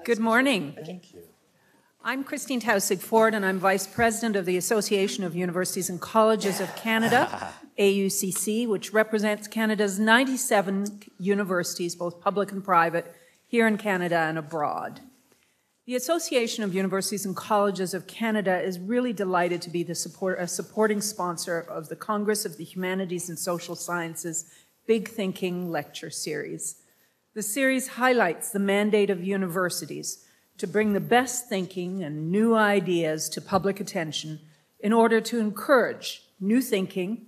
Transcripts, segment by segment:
Good morning. Thank you. I'm Christine Tausig-Ford, and I'm Vice President of the Association of Universities and Colleges of Canada, AUCC, which represents Canada's 97 universities, both public and private, here in Canada and abroad. The Association of Universities and Colleges of Canada is really delighted to be a supporting sponsor of the Congress of the Humanities and Social Sciences Big Thinking Lecture Series. The series highlights the mandate of universities to bring the best thinking and new ideas to public attention in order to encourage new thinking,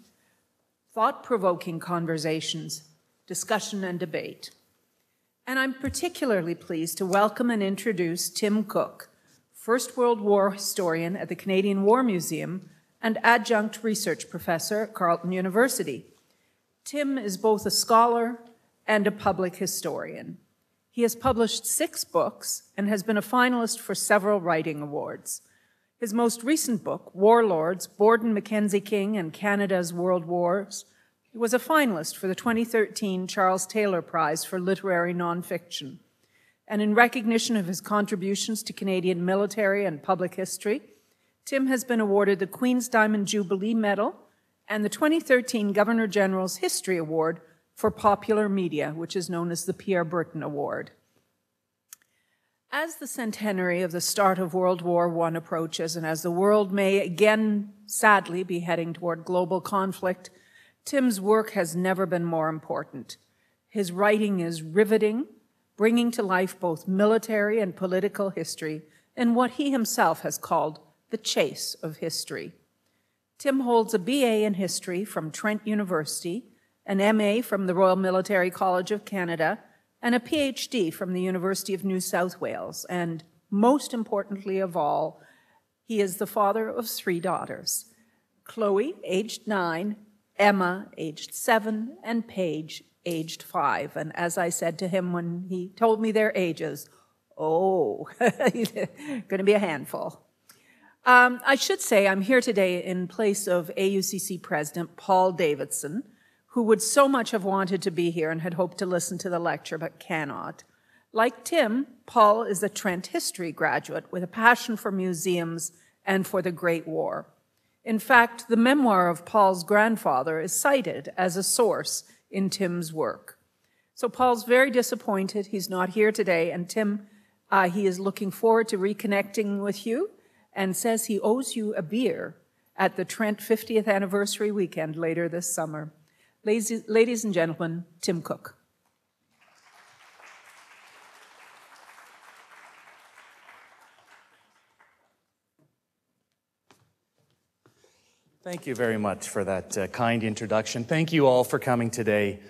thought-provoking conversations, discussion, and debate. And I'm particularly pleased to welcome and introduce Tim Cook, First World War historian at the Canadian War Museum and Adjunct Research Professor at Carleton University. Tim is both a scholar and a public historian. He has published 6 books and has been a finalist for several writing awards. His most recent book, Warlords, Borden, Mackenzie King, and Canada's World Wars, was a finalist for the 2013 Charles Taylor Prize for Literary Nonfiction. And in recognition of his contributions to Canadian military and public history, Tim has been awarded the Queen's Diamond Jubilee Medal and the 2013 Governor General's History Award for Popular Media, which is known as the Pierre Berton Award. As the centenary of the start of World War I approaches, and as the world may again, sadly, be heading toward global conflict, Tim's work has never been more important. His writing is riveting, bringing to life both military and political history in what he himself has called the chase of history. Tim holds a BA in history from Trent University, an MA from the Royal Military College of Canada, and a PhD from the University of New South Wales. And most importantly of all, he is the father of 3 daughters, Chloe, aged 9, Emma, aged 7, and Paige, aged 5. And as I said to him when he told me their ages, oh, going to be a handful. I should say I'm here today in place of AUCC President Paul Davidson, who would so much have wanted to be here and had hoped to listen to the lecture but cannot. Like Tim, Paul is a Trent history graduate with a passion for museums and for the Great War. In fact, the memoir of Paul's grandfather is cited as a source in Tim's work. So Paul's very disappointed he's not here today, and Tim, he is looking forward to reconnecting with you and says he owes you a beer at the Trent 50th anniversary weekend later this summer. Ladies and gentlemen, Tim Cook. Thank you very much for that kind introduction. Thank you all for coming today.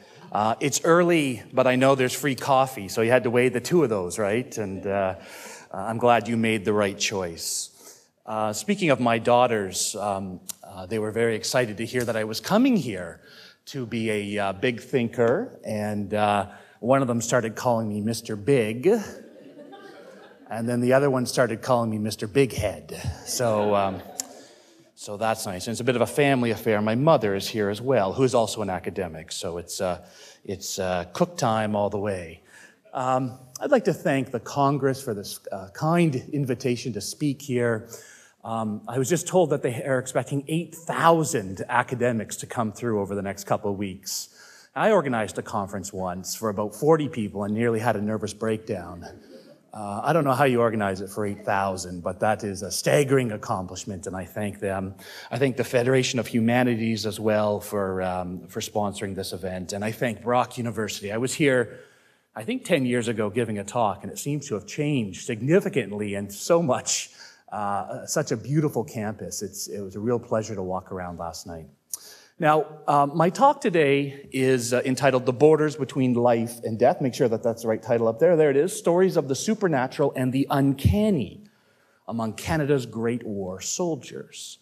It's early, but I know there's free coffee, so you had to weigh the 2 of those, right? And I'm glad you made the right choice. Speaking of my daughters, they were very excited to hear that I was coming here to be a big thinker, and one of them started calling me Mr. Big, and then the other one started calling me Mr. Big Head. So that's nice. And it's a bit of a family affair. My mother is here as well, who is also an academic, so it's cook time all the way. I'd like to thank the Congress for this kind invitation to speak here. I was just told that they are expecting 8,000 academics to come through over the next couple of weeks. I organized a conference once for about 40 people and nearly had a nervous breakdown. I don't know how you organize it for 8,000, but that is a staggering accomplishment, and I thank them. I thank the Federation of Humanities as well for sponsoring this event, and I thank Brock University. I was here, I think, 10 years ago giving a talk, and it seems to have changed significantly and so much. Such a beautiful campus. It was a real pleasure to walk around last night. Now, my talk today is entitled The Borders Between Life and Death. Make sure that that's the right title up there. There it is. Stories of the Supernatural and the Uncanny Among Canada's Great War Soldiers.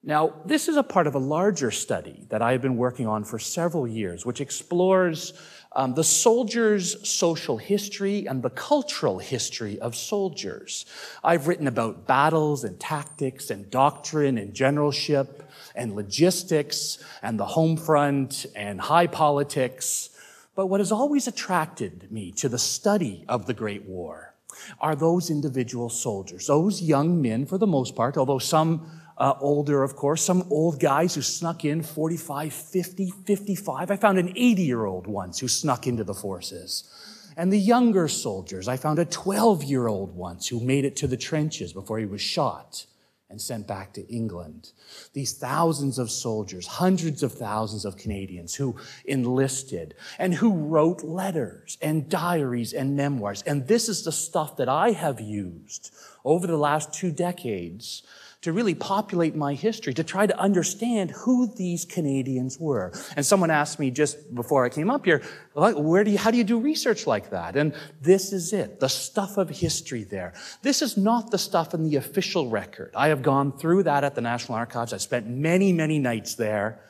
Now, this is a part of a larger study that I have been working on for several years, which explores the soldiers' social history and the cultural history of soldiers. I've written about battles and tactics and doctrine and generalship and logistics and the home front and high politics. But what has always attracted me to the study of the Great War are those individual soldiers, those young men for the most part, although some older, of course, some old guys who snuck in 45, 50, 55. I found an 80-year-old once who snuck into the forces. And the younger soldiers, I found a 12-year-old once who made it to the trenches before he was shot and sent back to England. These thousands of soldiers, hundreds of thousands of Canadians who enlisted and who wrote letters and diaries and memoirs. And this is the stuff that I have used over the last 2 decades to really populate my history, to try to understand who these Canadians were. And someone asked me just before I came up here, how do you do research like that? And this is it, the stuff of history there. This is not the stuff in the official record. I have gone through that at the National Archives. I spent many, many nights there,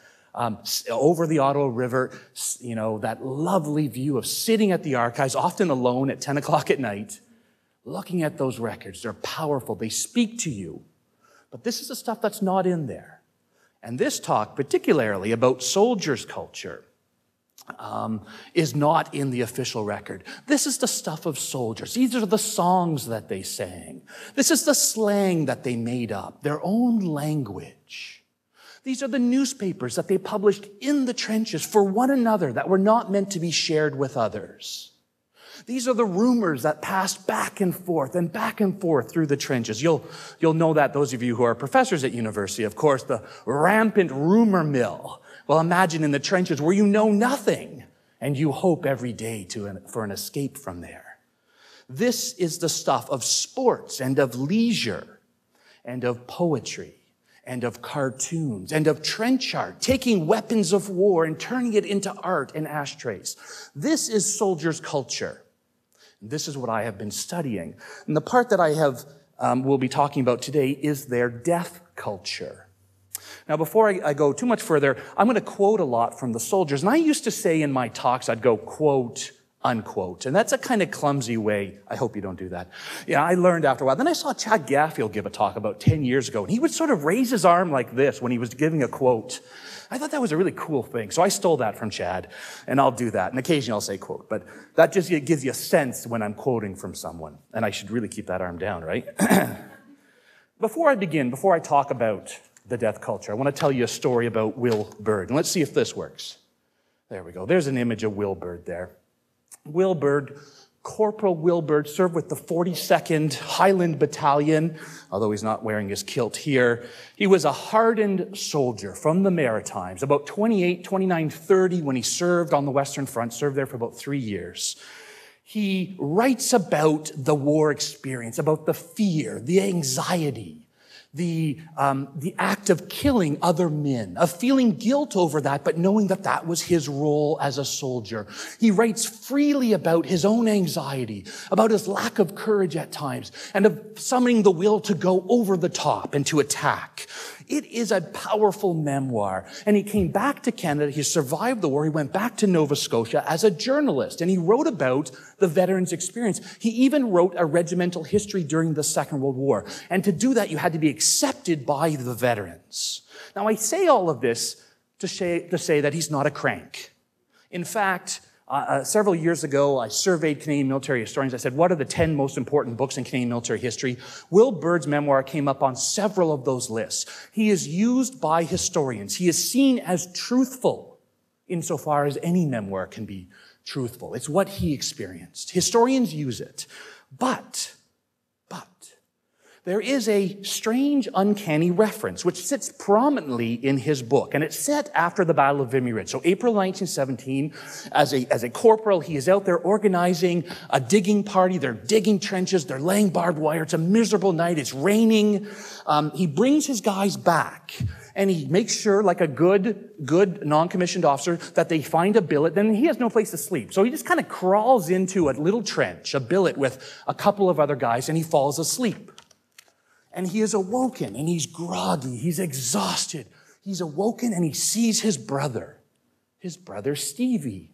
over the Ottawa River, that lovely view of sitting at the archives, often alone at 10 o'clock at night, looking at those records. They're powerful. They speak to you. But this is the stuff that's not in there. And this talk, particularly about soldiers' culture, is not in the official record. This is the stuff of soldiers. These are the songs that they sang. This is the slang that they made up, their own language. These are the newspapers that they published in the trenches for one another that were not meant to be shared with others. These are the rumors that passed back and forth through the trenches. You'll know that, those of you who are professors at university, of course, the rampant rumor mill. Well, imagine in the trenches where you know nothing and you hope every day for an escape from there. This is the stuff of sports and of leisure and of poetry and of cartoons and of trench art, taking weapons of war and turning it into art and ashtrays. This is soldiers' culture. This is what I have been studying. And the part that will be talking about today is their death culture. Now, before I go too much further, I'm going to quote a lot from the soldiers. And I used to say in my talks, I'd go quote, unquote. And that's a kind of clumsy way. I hope you don't do that. Yeah, I learned after a while. Then I saw Chad Gaffield give a talk about 10 years ago. And he would sort of raise his arm like this when he was giving a quote. I thought that was a really cool thing. So I stole that from Chad, and I'll do that. And occasionally I'll say quote, but that just gives you a sense when I'm quoting from someone. And I should really keep that arm down, right? Before I talk about the death culture, I want to tell you a story about Will Bird. And let's see if this works. There we go. There's an image of Will Bird there. Will Bird, Corporal Will Bird, served with the 42nd Highland Battalion, although he's not wearing his kilt here. He was a hardened soldier from the Maritimes, about 28, 29, 30 when he served on the Western Front, served there for about 3 years. He writes about the war experience, about the fear, the anxiety, the act of killing other men, of feeling guilt over that, but knowing that that was his role as a soldier. He writes freely about his own anxiety, about his lack of courage at times, and of summoning the will to go over the top and to attack. It is a powerful memoir. And he came back to Canada. He survived the war. He went back to Nova Scotia as a journalist, and he wrote about the veterans' experience. He even wrote a regimental history during the Second World War. And to do that, you had to be accepted by the veterans. Now, I say all of this to say that he's not a crank. In fact, several years ago, I surveyed Canadian military historians. I said, what are the 10 most important books in Canadian military history? Will Bird's memoir came up on several of those lists. He is used by historians. He is seen as truthful insofar as any memoir can be truthful. It's what he experienced. Historians use it. But there is a strange, uncanny reference which sits prominently in his book, and it's set after the Battle of Vimy Ridge. So April 1917, as a corporal, he is out there organizing a digging party. They're digging trenches. They're laying barbed wire. It's a miserable night. It's raining. He brings his guys back, and he makes sure, like a good non-commissioned officer, that they find a billet. Then he has no place to sleep. So he just kind of crawls into a little trench, a billet with a couple of other guys, and he falls asleep. And he is awoken, and he's groggy, he's exhausted. He's awoken, and he sees his brother Stevie.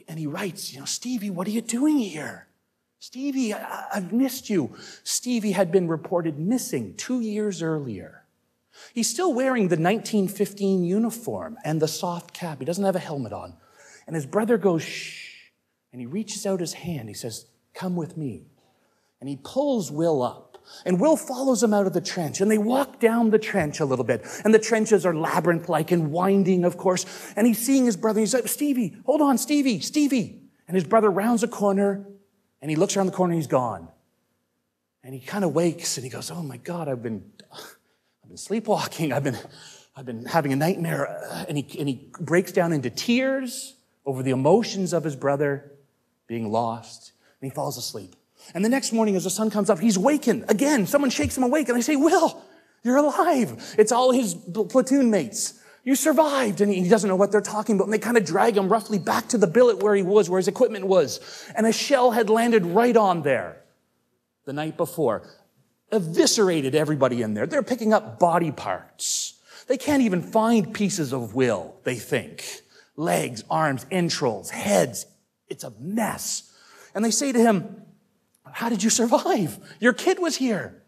And he writes, Stevie, what are you doing here? Stevie, I've missed you. Stevie had been reported missing 2 years earlier. He's still wearing the 1915 uniform and the soft cap. He doesn't have a helmet on. And his brother goes, shh, and he reaches out his hand. He says, come with me. and he pulls Will up. And Will follows him out of the trench, and they walk down the trench a little bit. And the trenches are labyrinth-like and winding, of course. And he's seeing his brother, and he's like, Stevie, hold on, Stevie. And his brother rounds a corner, and he looks around the corner, and he's gone. And he kind of wakes, and he goes, oh my God, I've been sleepwalking. I've been having a nightmare. And he breaks down into tears over the emotions of his brother being lost, and he falls asleep. And the next morning, as the sun comes up, he's wakened again. Someone shakes him awake, and they say, Will, you're alive. It's all his platoon mates. You survived. And he doesn't know what they're talking about. And they kind of drag him roughly back to the billet where he was, where his equipment was. And a shell had landed right on there the night before. Eviscerated everybody in there. They're picking up body parts. They can't even find pieces of Will, they think. Legs, arms, entrails, heads. It's a mess. And they say to him, how did you survive? Your kid was here.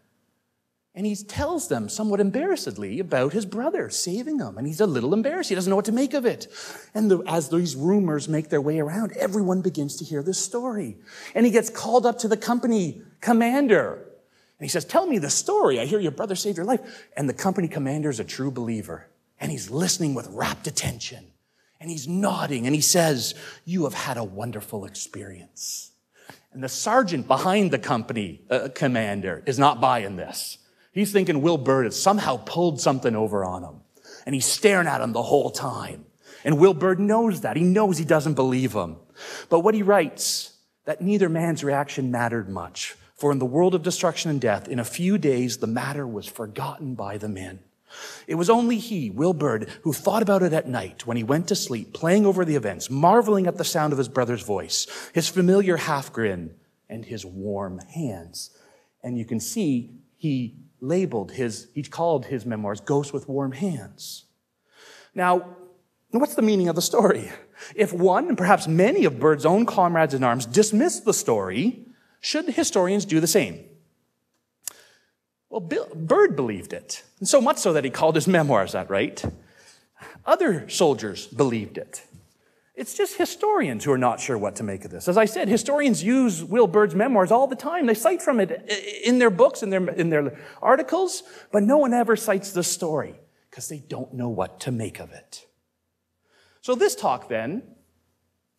And he tells them somewhat embarrassedly about his brother saving him. And he's a little embarrassed. He doesn't know what to make of it. And as these rumors make their way around, everyone begins to hear this story. And he gets called up to the company commander. And he says, tell me the story. I hear your brother saved your life. And the company commander is a true believer. And he's listening with rapt attention. And he's nodding. And he says, you have had a wonderful experience. And the sergeant behind the company commander is not buying this. He's thinking Will Bird has somehow pulled something over on him. And he's staring at him the whole time. And Will Bird knows that. He knows he doesn't believe him. But what he writes, that neither man's reaction mattered much. For in the world of destruction and death, in a few days, the matter was forgotten by the men. It was only he, Will Bird, who thought about it at night when he went to sleep, playing over the events, marveling at the sound of his brother's voice, his familiar half grin, and his warm hands. And you can see he called his memoirs Ghosts with Warm Hands. Now, what's the meaning of the story? If one, and perhaps many of Bird's own comrades in arms dismiss the story, should historians do the same? Well, Bird believed it, and so much so that he called his memoirs that, right? Other soldiers believed it. It's just historians who are not sure what to make of this. As I said, historians use Will Bird's memoirs all the time. They cite from it in their books, in their articles, but no one ever cites the story because they don't know what to make of it. So this talk, then,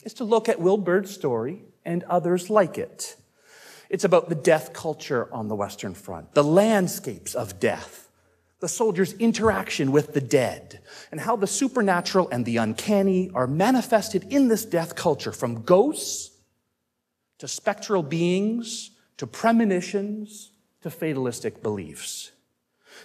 is to look at Will Bird's story and others like it. It's about the death culture on the Western Front, the landscapes of death, the soldiers' interaction with the dead, and how the supernatural and the uncanny are manifested in this death culture, from ghosts to spectral beings to premonitions to fatalistic beliefs.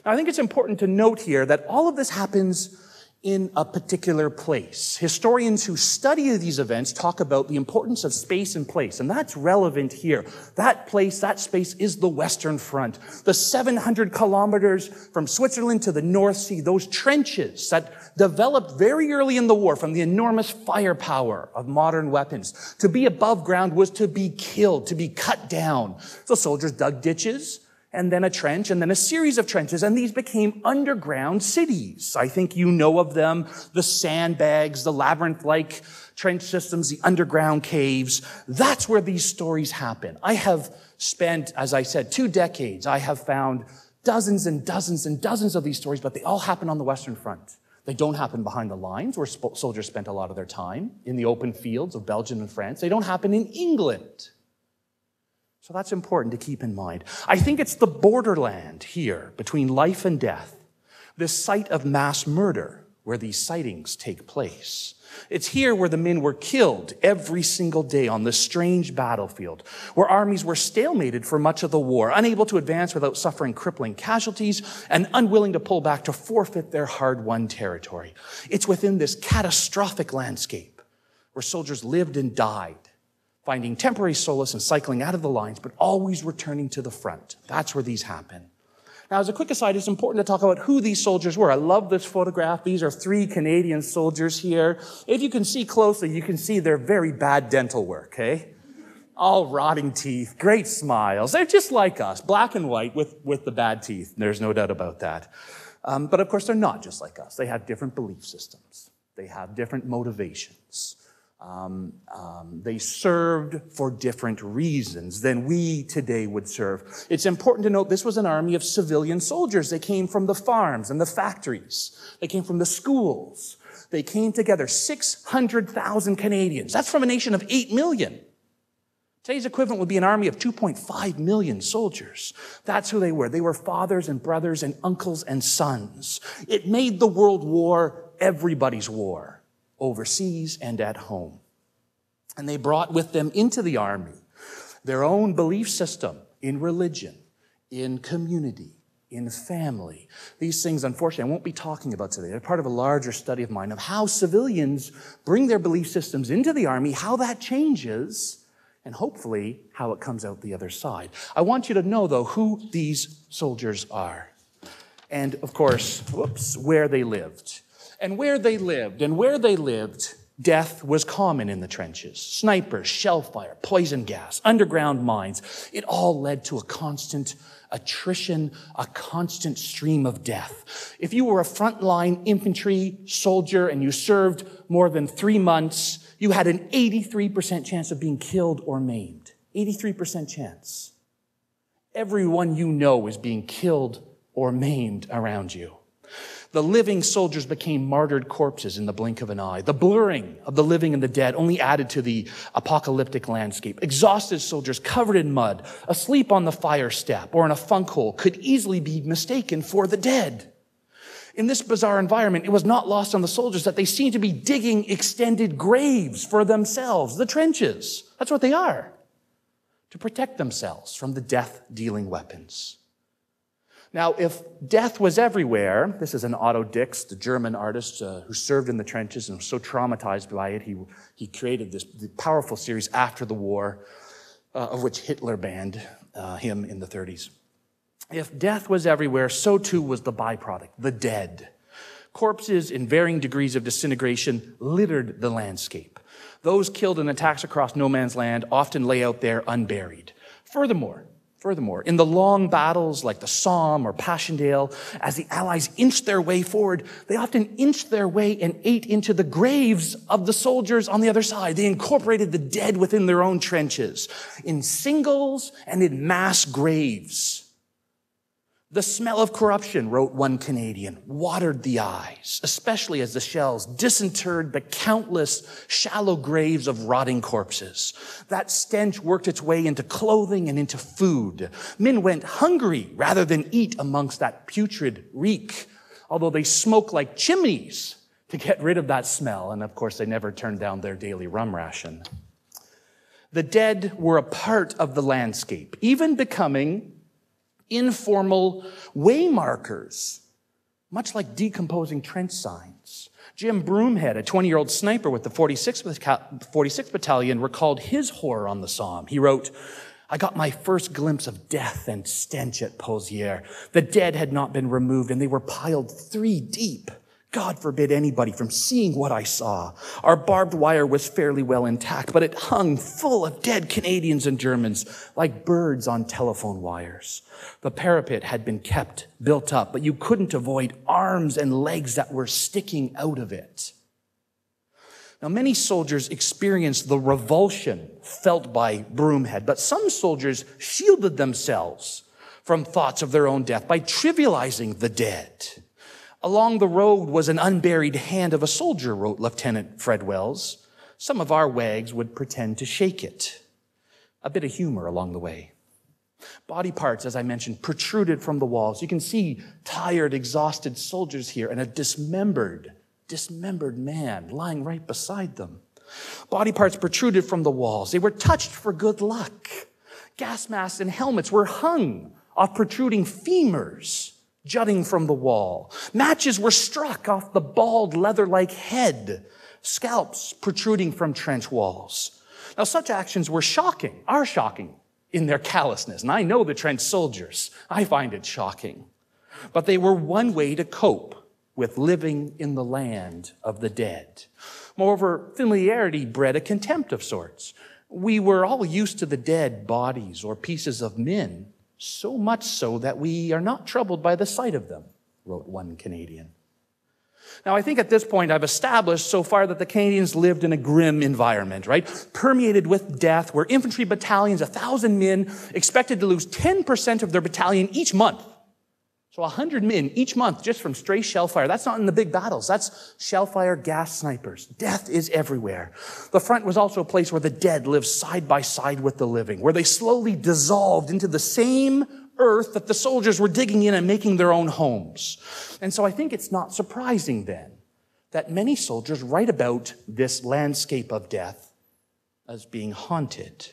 Now, I think it's important to note here that all of this happens in a particular place. Historians who study these events talk about the importance of space and place, and that's relevant here. That place, that space is the Western Front. The 700 kilometers from Switzerland to the North Sea, those trenches that developed very early in the war from the enormous firepower of modern weapons. To be above ground was to be killed, to be cut down. So soldiers dug ditches, and then a trench, and then a series of trenches, and these became underground cities. I think you know of them, the sandbags, the labyrinth-like trench systems, the underground caves. That's where these stories happen. I have spent, as I said, 2 decades. I have found dozens and dozens and dozens of these stories, but they all happen on the Western Front. They don't happen behind the lines, where soldiers spent a lot of their time, in the open fields of Belgium and France. They don't happen in England. So that's important to keep in mind. I think it's the borderland here between life and death, this site of mass murder where these sightings take place. It's here where the men were killed every single day on this strange battlefield, where armies were stalemated for much of the war, unable to advance without suffering crippling casualties, and unwilling to pull back to forfeit their hard-won territory. It's within this catastrophic landscape where soldiers lived and died, finding temporary solace in cycling out of the lines, but always returning to the front. That's where these happen. Now, as a quick aside, it's important to talk about who these soldiers were. I love this photograph. These are 3 Canadian soldiers here. If you can see closely, you can see their very bad dental work, eh? All rotting teeth, great smiles. They're just like us, black and white with the bad teeth. There's no doubt about that. But of course, they're not just like us. They have different belief systems. They have different motivations. They served for different reasons than we today would serve. It's important to note this was an army of civilian soldiers. They came from the farms and the factories. They came from the schools. They came together, 600,000 Canadians. That's from a nation of 8 million. Today's equivalent would be an army of 2.5 million soldiers. That's who they were. They were fathers and brothers and uncles and sons. It made the World War everybody's war, overseas and at home. And they brought with them into the army their own belief system in religion, in community, in family. These things, unfortunately, I won't be talking about today. They're part of a larger study of mine of how civilians bring their belief systems into the army, how that changes, and hopefully how it comes out the other side. I want you to know, though, who these soldiers are. And, of course, where they lived. And where they lived, death was common in the trenches. Snipers, shell fire, poison gas, underground mines. It all led to a constant attrition, a constant stream of death. If you were a frontline infantry soldier and you served more than 3 months, you had an 83% chance of being killed or maimed. 83% chance. Everyone you know is being killed or maimed around you. The living soldiers became martyred corpses in the blink of an eye. The blurring of the living and the dead only added to the apocalyptic landscape. Exhausted soldiers covered in mud, asleep on the fire step or in a funk hole, could easily be mistaken for the dead. In this bizarre environment, it was not lost on the soldiers that they seemed to be digging extended graves for themselves, the trenches. That's what they are, to protect themselves from the death-dealing weapons. Now, if death was everywhere, this is an Otto Dix, the German artist who served in the trenches and was so traumatized by it, he created this powerful series after the war, of which Hitler banned him in the 30s. If death was everywhere, so too was the byproduct, the dead. Corpses in varying degrees of disintegration littered the landscape. Those killed in attacks across no man's land often lay out there unburied. Furthermore, in the long battles like the Somme or Passchendaele, as the Allies inched their way forward, they often inched their way and ate into the graves of the soldiers on the other side. They incorporated the dead within their own trenches, in singles and in mass graves. The smell of corruption, wrote one Canadian, watered the eyes, especially as the shells disinterred the countless shallow graves of rotting corpses. That stench worked its way into clothing and into food. Men went hungry rather than eat amongst that putrid reek, although they smoked like chimneys to get rid of that smell. And of course, they never turned down their daily rum ration. The dead were a part of the landscape, even becoming informal waymarkers, much like decomposing trench signs. Jim Broomhead, a 20-year-old sniper with the 46th Battalion, recalled his horror on the Somme. He wrote, "I got my first glimpse of death and stench at Pozières. The dead had not been removed, and they were piled 3 deep. God forbid anybody from seeing what I saw. Our barbed wire was fairly well intact, but it hung full of dead Canadians and Germans, like birds on telephone wires. The parapet had been kept built up, but you couldn't avoid arms and legs that were sticking out of it." Now, many soldiers experienced the revulsion felt by Broomhead, but some soldiers shielded themselves from thoughts of their own death by trivializing the dead. "Along the road was an unburied hand of a soldier," wrote Lieutenant Fred Wells. "Some of our wags would pretend to shake it." A bit of humor along the way. Body parts, as I mentioned, protruded from the walls. You can see tired, exhausted soldiers here and a dismembered man lying right beside them. Body parts protruded from the walls. They were touched for good luck. Gas masks and helmets were hung off protruding femurs jutting from the wall. Matches were struck off the bald leather-like head, scalps protruding from trench walls. Now, such actions are shocking in their callousness. And I know the trench soldiers. I find it shocking. But they were one way to cope with living in the land of the dead. Moreover, familiarity bred a contempt of sorts. We were all used to the dead bodies or pieces of men, so much so that we are not troubled by the sight of them, wrote one Canadian. Now, I think at this point I've established so far that the Canadians lived in a grim environment, right? Permeated with death, where infantry battalions, 1,000 men, expected to lose 10% of their battalion each month. So 100 men each month just from stray shell fire. That's not in the big battles. That's shell fire, gas snipers. Death is everywhere. The front was also a place where the dead lived side by side with the living, where they slowly dissolved into the same earth that the soldiers were digging in and making their own homes. And so I think it's not surprising then that many soldiers write about this landscape of death as being haunted.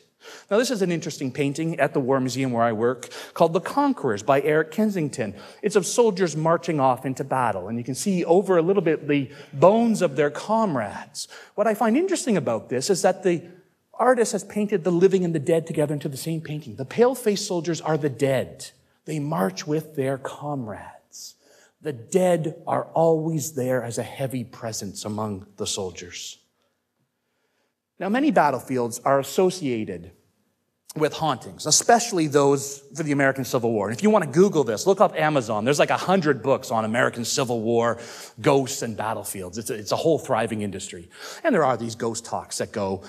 Now, this is an interesting painting at the War Museum where I work called The Conquerors by Eric Kensington. It's of soldiers marching off into battle, and you can see over a little bit the bones of their comrades. What I find interesting about this is that the artist has painted the living and the dead together into the same painting. The pale-faced soldiers are the dead. They march with their comrades. The dead are always there as a heavy presence among the soldiers. Now, many battlefields are associated with hauntings, especially those for the American Civil War. And if you want to Google this, look up Amazon. There's like 100 books on American Civil War ghosts and battlefields. It's a whole thriving industry. And there are these ghost talks that go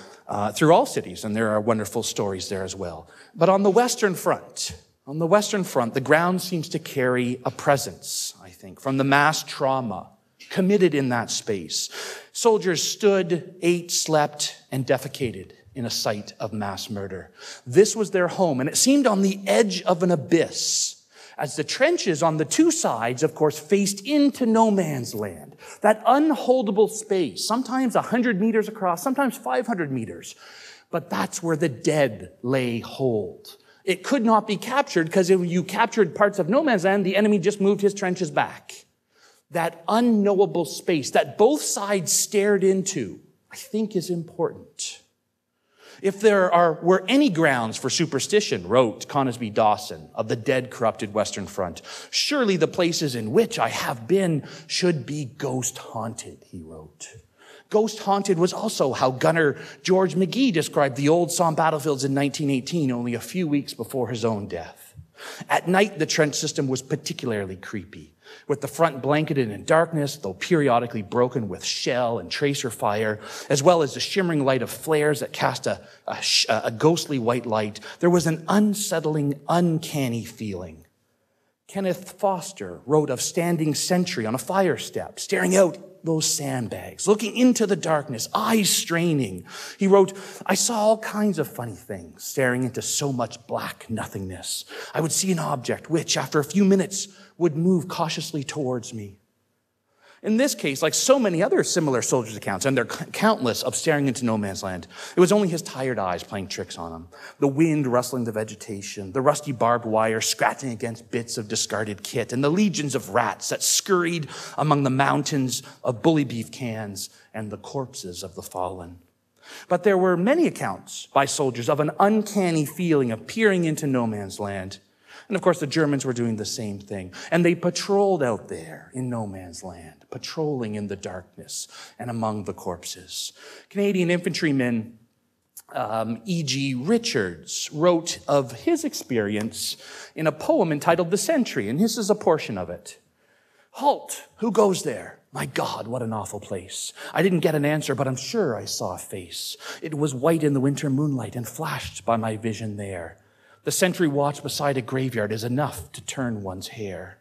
through all cities, and there are wonderful stories there as well. But on the Western Front, the ground seems to carry a presence, I think, from the mass trauma committed in that space. Soldiers stood, ate, slept, and defecated in a site of mass murder. This was their home, and it seemed on the edge of an abyss, as the trenches on the two sides, of course, faced into no man's land. That unholdable space, sometimes 100 meters across, sometimes 500 meters. But that's where the dead lay hold. It could not be captured, because if you captured parts of no man's land, the enemy just moved his trenches back. That unknowable space that both sides stared into, I think, is important. If there were any grounds for superstition, wrote Conisbee Dawson of the dead, corrupted Western Front, surely the places in which I have been should be ghost-haunted, he wrote. Ghost-haunted was also how gunner George McGee described the old Somme battlefields in 1918, only a few weeks before his own death. At night, the trench system was particularly creepy, with the front blanketed in darkness, though periodically broken with shell and tracer fire, as well as the shimmering light of flares that cast a ghostly white light. There was an unsettling, uncanny feeling. Kenneth Foster wrote of standing sentry on a fire step, staring out those sandbags, looking into the darkness, eyes straining. He wrote, I saw all kinds of funny things, staring into so much black nothingness. I would see an object which, after a few minutes, would move cautiously towards me. In this case, like so many other similar soldiers' accounts, and they're countless of staring into no man's land, it was only his tired eyes playing tricks on him. The wind rustling the vegetation, the rusty barbed wire scratching against bits of discarded kit, and the legions of rats that scurried among the mountains of bully beef cans and the corpses of the fallen. But there were many accounts by soldiers of an uncanny feeling of peering into no man's land. And of course, the Germans were doing the same thing. And they patrolled out there in no man's land, patrolling in the darkness and among the corpses. Canadian infantryman E.G. Richards wrote of his experience in a poem entitled The Sentry, and this is a portion of it. Halt! Who goes there? My God, what an awful place. I didn't get an answer, but I'm sure I saw a face. It was white in the winter moonlight and flashed by my vision there. The sentry watch beside a graveyard is enough to turn one's hair.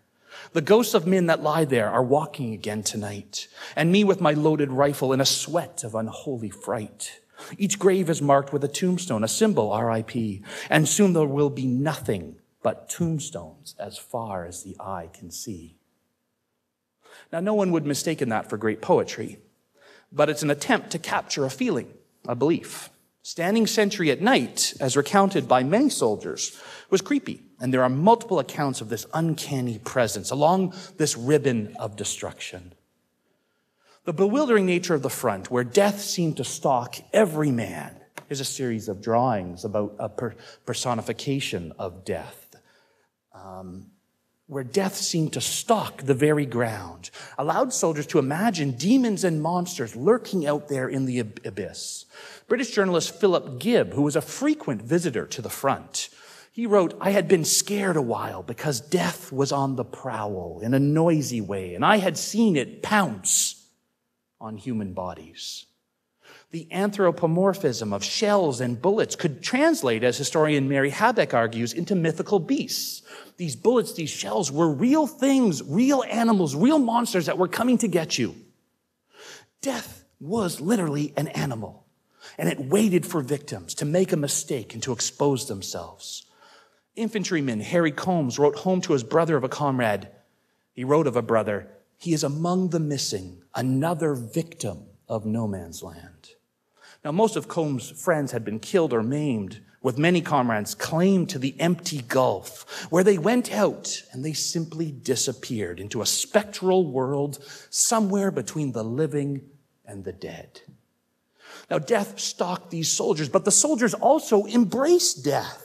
The ghosts of men that lie there are walking again tonight, and me with my loaded rifle in a sweat of unholy fright. Each grave is marked with a tombstone, a symbol, R.I.P., and soon there will be nothing but tombstones as far as the eye can see. Now, no one would mistake that for great poetry, but it's an attempt to capture a feeling, a belief. Standing sentry at night, as recounted by many soldiers, was creepy, and there are multiple accounts of this uncanny presence along this ribbon of destruction. The bewildering nature of the front, where death seemed to stalk every man, is a series of drawings about a personification of death. Where death seemed to stalk the very ground, allowed soldiers to imagine demons and monsters lurking out there in the abyss. British journalist Philip Gibb, who was a frequent visitor to the front, He wrote, "I had been scared a while because death was on the prowl in a noisy way, and I had seen it pounce on human bodies." The anthropomorphism of shells and bullets could translate, as historian Mary Habeck argues, into mythical beasts. These bullets, these shells were real things, real animals, real monsters that were coming to get you. Death was literally an animal, and it waited for victims to make a mistake and to expose themselves. Infantryman Harry Combs wrote home to his brother of a comrade. He wrote of a brother, "He is among the missing, another victim of no man's land." Now, most of Combs' friends had been killed or maimed, with many comrades claimed to the empty gulf, where they went out and they simply disappeared into a spectral world somewhere between the living and the dead. Now, death stalked these soldiers, but the soldiers also embraced death.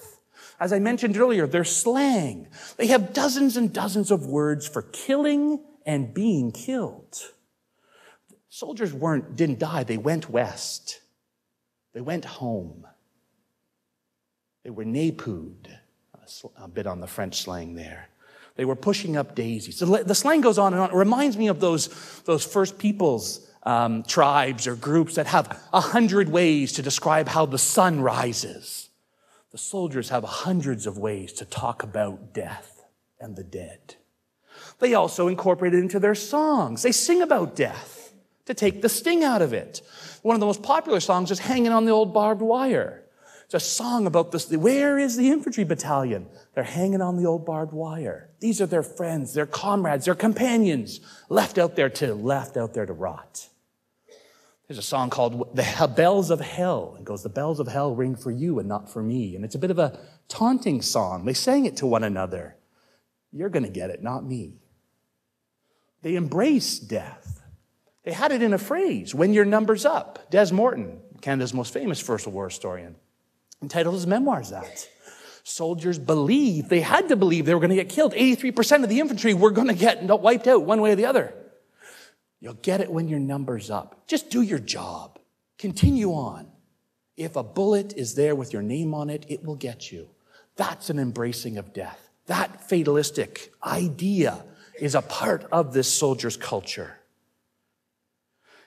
As I mentioned earlier, their slang. They have dozens and dozens of words for killing and being killed. Soldiers didn't die, they went west. They went home. They were napooed, a bit on the French slang there. They were pushing up daisies. The slang goes on and on. It reminds me of those First Peoples tribes or groups that have 100 ways to describe how the sun rises. The soldiers have hundreds of ways to talk about death and the dead. They also incorporate it into their songs. They sing about death to take the sting out of it. One of the most popular songs is "Hanging on the Old Barbed Wire." It's a song about this. Where is the infantry battalion? They're hanging on the old barbed wire. These are their friends, their comrades, their companions, left out there to rot. There's a song called "The Bells of Hell." It goes, "The bells of hell ring for you and not for me." And it's a bit of a taunting song. They sang it to one another. You're going to get it, not me. They embraced death. They had it in a phrase, "When your number's up." Des Morton, Canada's most famous First World War historian, entitled his memoirs that. Soldiers they had to believe they were going to get killed. 83% of the infantry were going to get wiped out one way or the other. You'll get it when your number's up. Just do your job. Continue on. If a bullet is there with your name on it, it will get you. That's an embracing of death. That fatalistic idea is a part of this soldier's culture.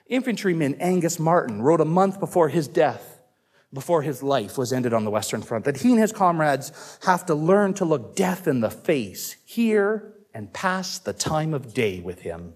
Infantryman Angus Martin wrote a month before his life was ended on the Western Front, that he and his comrades have to learn to look death in the face, hear and pass the time of day with him.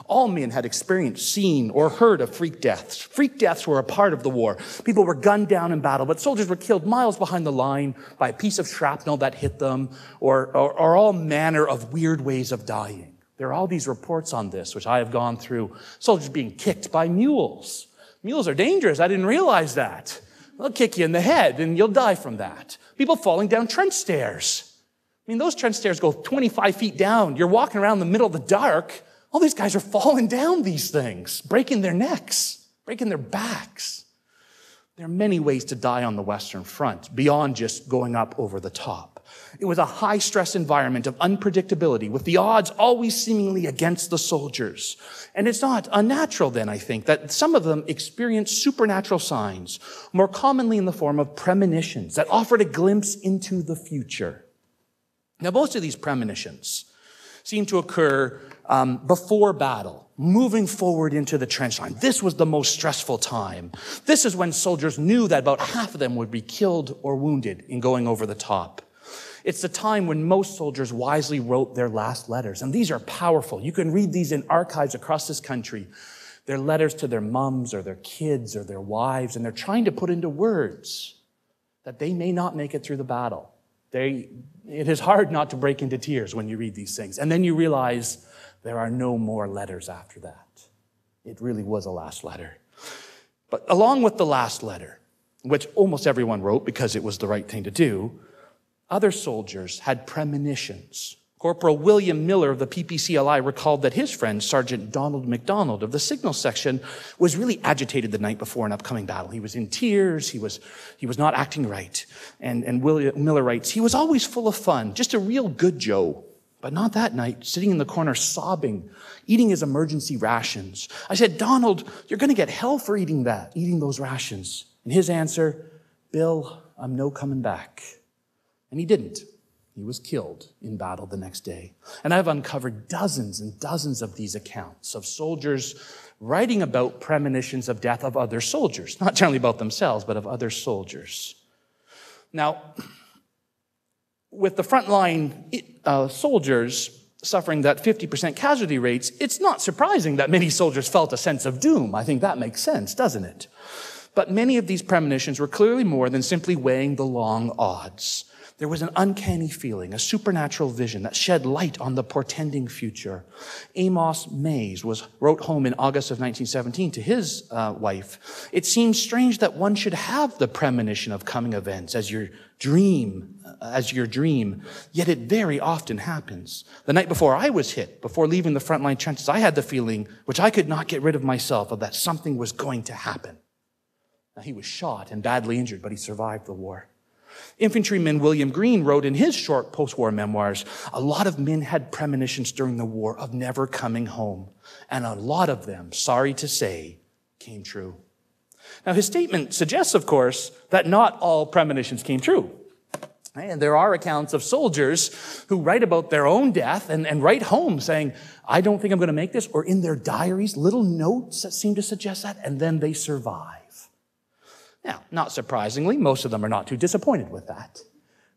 All men had experienced, seen, or heard of freak deaths. Freak deaths were a part of the war. People were gunned down in battle, but soldiers were killed miles behind the line by a piece of shrapnel that hit them, or all manner of weird ways of dying. There are all these reports on this, which I have gone through. Soldiers being kicked by mules. Mules are dangerous. I didn't realize that. They'll kick you in the head, and you'll die from that. People falling down trench stairs. I mean, those trench stairs go 25 feet down. You're walking around in the middle of the dark. All these guys are falling down these things, breaking their necks, breaking their backs. There are many ways to die on the Western Front, beyond just going up over the top. It was a high-stress environment of unpredictability, with the odds always seemingly against the soldiers. And it's not unnatural, then, I think, that some of them experienced supernatural signs, more commonly in the form of premonitions that offered a glimpse into the future. Now, most of these premonitions seem to occur before battle, moving forward into the trench line. This was the most stressful time. This is when soldiers knew that about half of them would be killed or wounded in going over the top. It's the time when most soldiers wisely wrote their last letters. And these are powerful. You can read these in archives across this country. They're letters to their mums or their kids or their wives, and they're trying to put into words that they may not make it through the battle. It is hard not to break into tears when you read these things. And then you realize there are no more letters after that. It really was a last letter. But along with the last letter, which almost everyone wrote because it was the right thing to do, other soldiers had premonitions. Corporal William Miller of the PPCLI recalled that his friend, Sergeant Donald McDonald of the Signal Section, was really agitated the night before an upcoming battle. He was in tears. He was not acting right. And William Miller writes, "He was always full of fun, just a real good Joe. But not that night, sitting in the corner sobbing, eating his emergency rations. I said, 'Donald, you're going to get hell for eating those rations.' And his answer, 'Bill, I'm no coming back.' And he didn't. He was killed in battle the next day. And I've uncovered dozens and dozens of these accounts of soldiers writing about premonitions of death of other soldiers, not generally about themselves, but of other soldiers. Now, with the frontline soldiers suffering that 50% casualty rates, it's not surprising that many soldiers felt a sense of doom. I think that makes sense, doesn't it? But many of these premonitions were clearly more than simply weighing the long odds. There was an uncanny feeling, a supernatural vision that shed light on the portending future. Amos Mays wrote home in August of 1917 to his wife, "It seems strange that one should have the premonition of coming events as your dream, yet it very often happens. The night before I was hit, before leaving the frontline trenches, I had the feeling, which I could not get rid of myself, of that something was going to happen." Now, he was shot and badly injured, but he survived the war. Infantryman William Green wrote in his short post-war memoirs, "A lot of men had premonitions during the war of never coming home, and a lot of them, sorry to say, came true." Now, his statement suggests, of course, that not all premonitions came true. And there are accounts of soldiers who write about their own death and write home saying, "I don't think I'm going to make this," or in their diaries, little notes that seem to suggest that, and then they survive. Now, not surprisingly, most of them are not too disappointed with that.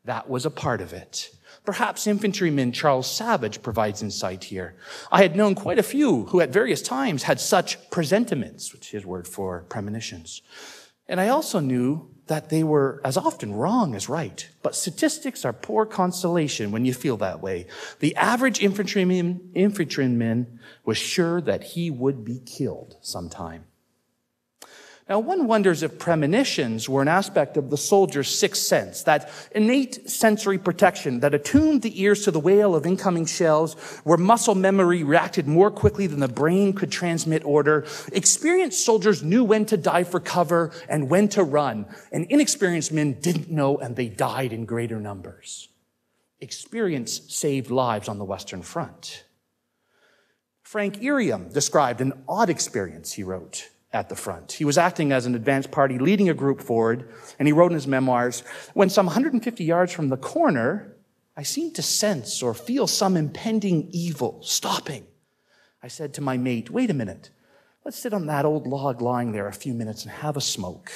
That was a part of it. Perhaps infantryman Charles Savage provides insight here. "I had known quite a few who at various times had such presentiments," which is his word for premonitions. "And I also knew that they were as often wrong as right. But statistics are poor consolation when you feel that way. The average infantryman was sure that he would be killed sometime." Now, one wonders if premonitions were an aspect of the soldier's sixth sense, that innate sensory protection that attuned the ears to the wail of incoming shells, where muscle memory reacted more quickly than the brain could transmit order. Experienced soldiers knew when to dive for cover and when to run, and inexperienced men didn't know, and they died in greater numbers. Experience saved lives on the Western Front. Frank Irium described an odd experience, he wrote, at the front. He was acting as an advance party, leading a group forward, and he wrote in his memoirs, "When some 150 yards from the corner, I seemed to sense or feel some impending evil stopping. I said to my mate, 'Wait a minute, let's sit on that old log lying there a few minutes and have a smoke.'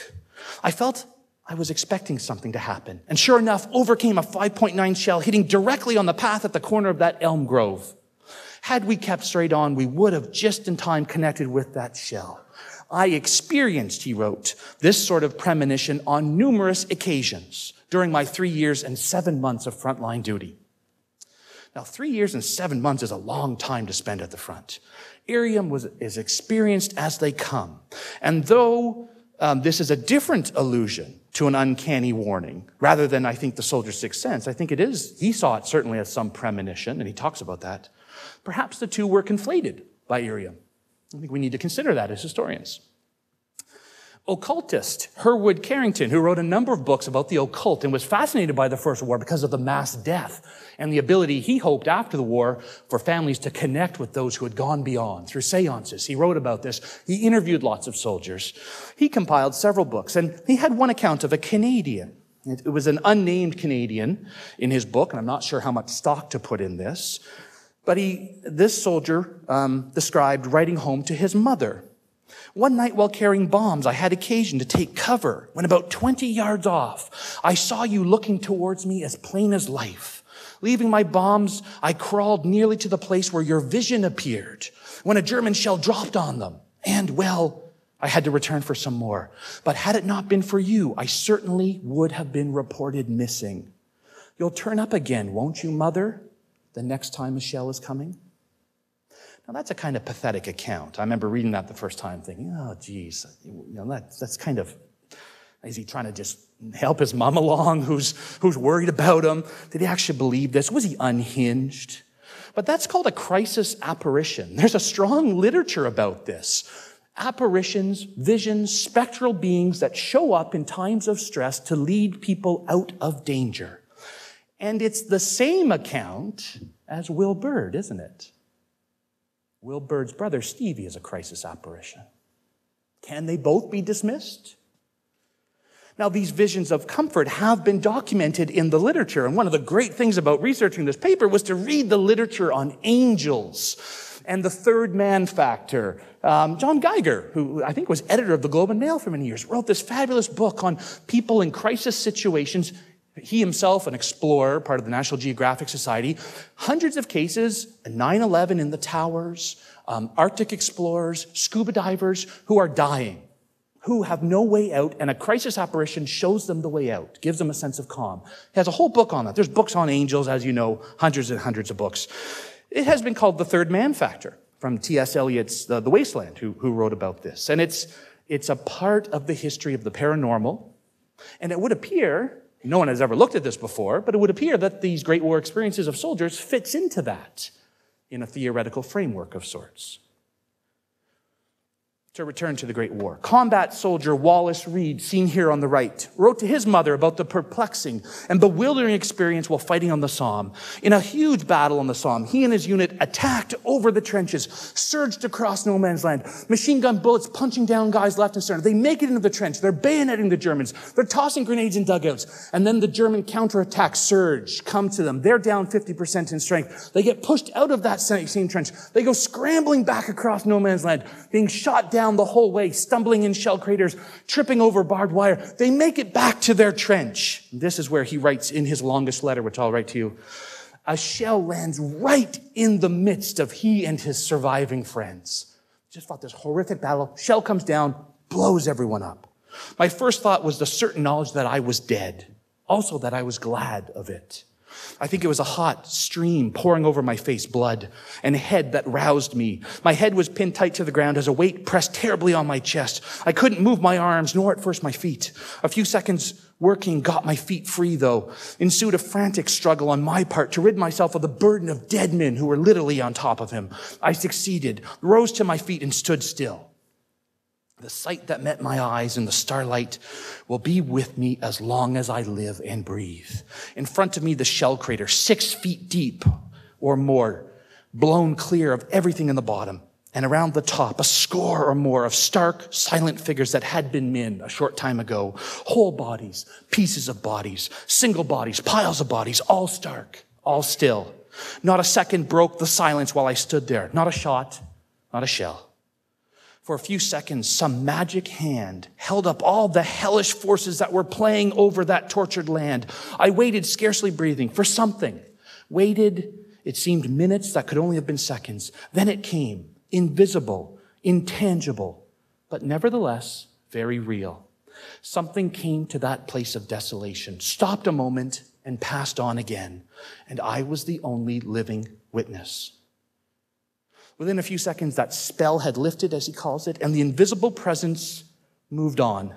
I felt I was expecting something to happen, and sure enough, over came a 5.9 shell hitting directly on the path at the corner of that elm grove. Had we kept straight on, we would have just in time connected with that shell. I experienced," he wrote, "this sort of premonition on numerous occasions during my 3 years and 7 months of frontline duty." Now, 3 years and 7 months is a long time to spend at the front. Irium is experienced as they come. And though this is a different allusion to an uncanny warning, rather than, I think, the soldier's sixth sense, I think it is, he saw it certainly as some premonition, and he talks about that. Perhaps the two were conflated by Irium. I think we need to consider that as historians. Occultist Herwood Carrington, who wrote a number of books about the occult and was fascinated by the First War because of the mass death and the ability he hoped after the war for families to connect with those who had gone beyond through seances. He wrote about this. He interviewed lots of soldiers. He compiled several books, and he had one account of a Canadian. It was an unnamed Canadian in his book, and I'm not sure how much stock to put in this. But this soldier described writing home to his mother. "One night while carrying bombs, I had occasion to take cover. When about 20 yards off, I saw you looking towards me as plain as life. Leaving my bombs, I crawled nearly to the place where your vision appeared, when a German shell dropped on them. And, well, I had to return for some more. But had it not been for you, I certainly would have been reported missing. You'll turn up again, won't you, Mother, the next time a shell is coming?" Now, that's a kind of pathetic account. I remember reading that the first time thinking, oh, geez, that's kind of, is he trying to just help his mom along who's worried about him? Did he actually believe this? Was he unhinged? But that's called a crisis apparition. There's a strong literature about this. Apparitions, visions, spectral beings that show up in times of stress to lead people out of danger. And it's the same account as Will Byrd, isn't it? Will Byrd's brother, Stevie, is a crisis apparition. Can they both be dismissed? Now, these visions of comfort have been documented in the literature, and one of the great things about researching this paper was to read the literature on angels and the third man factor. John Geiger, who I think was editor of the Globe and Mail for many years, wrote this fabulous book on people in crisis situations. He himself, an explorer, part of the National Geographic Society, hundreds of cases, 9/11 in the towers, Arctic explorers, scuba divers who are dying, who have no way out, and a crisis apparition shows them the way out, gives them a sense of calm. He has a whole book on that. There's books on angels, as you know, hundreds and hundreds of books. It has been called the third man factor from T.S. Eliot's The Wasteland, who wrote about this. And it's a part of the history of the paranormal. And it would appear, no one has ever looked at this before, but it would appear that these Great War experiences of soldiers fits into that in a theoretical framework of sorts. To return to the Great War, combat soldier Wallace Reid, seen here on the right, wrote to his mother about the perplexing and bewildering experience while fighting on the Somme. In a huge battle on the Somme, he and his unit attacked over the trenches, surged across no man's land, machine gun bullets punching down guys left and center. They make it into the trench. They're bayoneting the Germans. They're tossing grenades in dugouts. And then the German counterattack surge comes to them. They're down 50% in strength. They get pushed out of that same trench. They go scrambling back across no man's land, being shot down the whole way, stumbling in shell craters, tripping over barbed wire. They make it back to their trench. This is where he writes in his longest letter, which I'll write to you. A shell lands right in the midst of he and his surviving friends. Just fought this horrific battle. Shell comes down, blows everyone up. My first thought was the certain knowledge that I was dead. Also that I was glad of it. I think it was a hot stream pouring over my face, blood, and head that roused me. My head was pinned tight to the ground as a weight pressed terribly on my chest. I couldn't move my arms, nor at first my feet. A few seconds working got my feet free, though. Ensued a frantic struggle on my part to rid myself of the burden of dead men who were literally on top of him. I succeeded, rose to my feet, and stood still. The sight that met my eyes in the starlight will be with me as long as I live and breathe. In front of me, the shell crater, 6 feet deep or more, blown clear of everything in the bottom. And around the top, a score or more of stark, silent figures that had been men a short time ago. Whole bodies, pieces of bodies, single bodies, piles of bodies, all stark, all still. Not a second broke the silence while I stood there. Not a shot, not a shell. For a few seconds, some magic hand held up all the hellish forces that were playing over that tortured land. I waited, scarcely breathing, for something. Waited, it seemed minutes that could only have been seconds. Then it came, invisible, intangible, but nevertheless very real. Something came to that place of desolation, stopped a moment, and passed on again. And I was the only living witness. Within a few seconds, that spell had lifted, as he calls it, and the invisible presence moved on.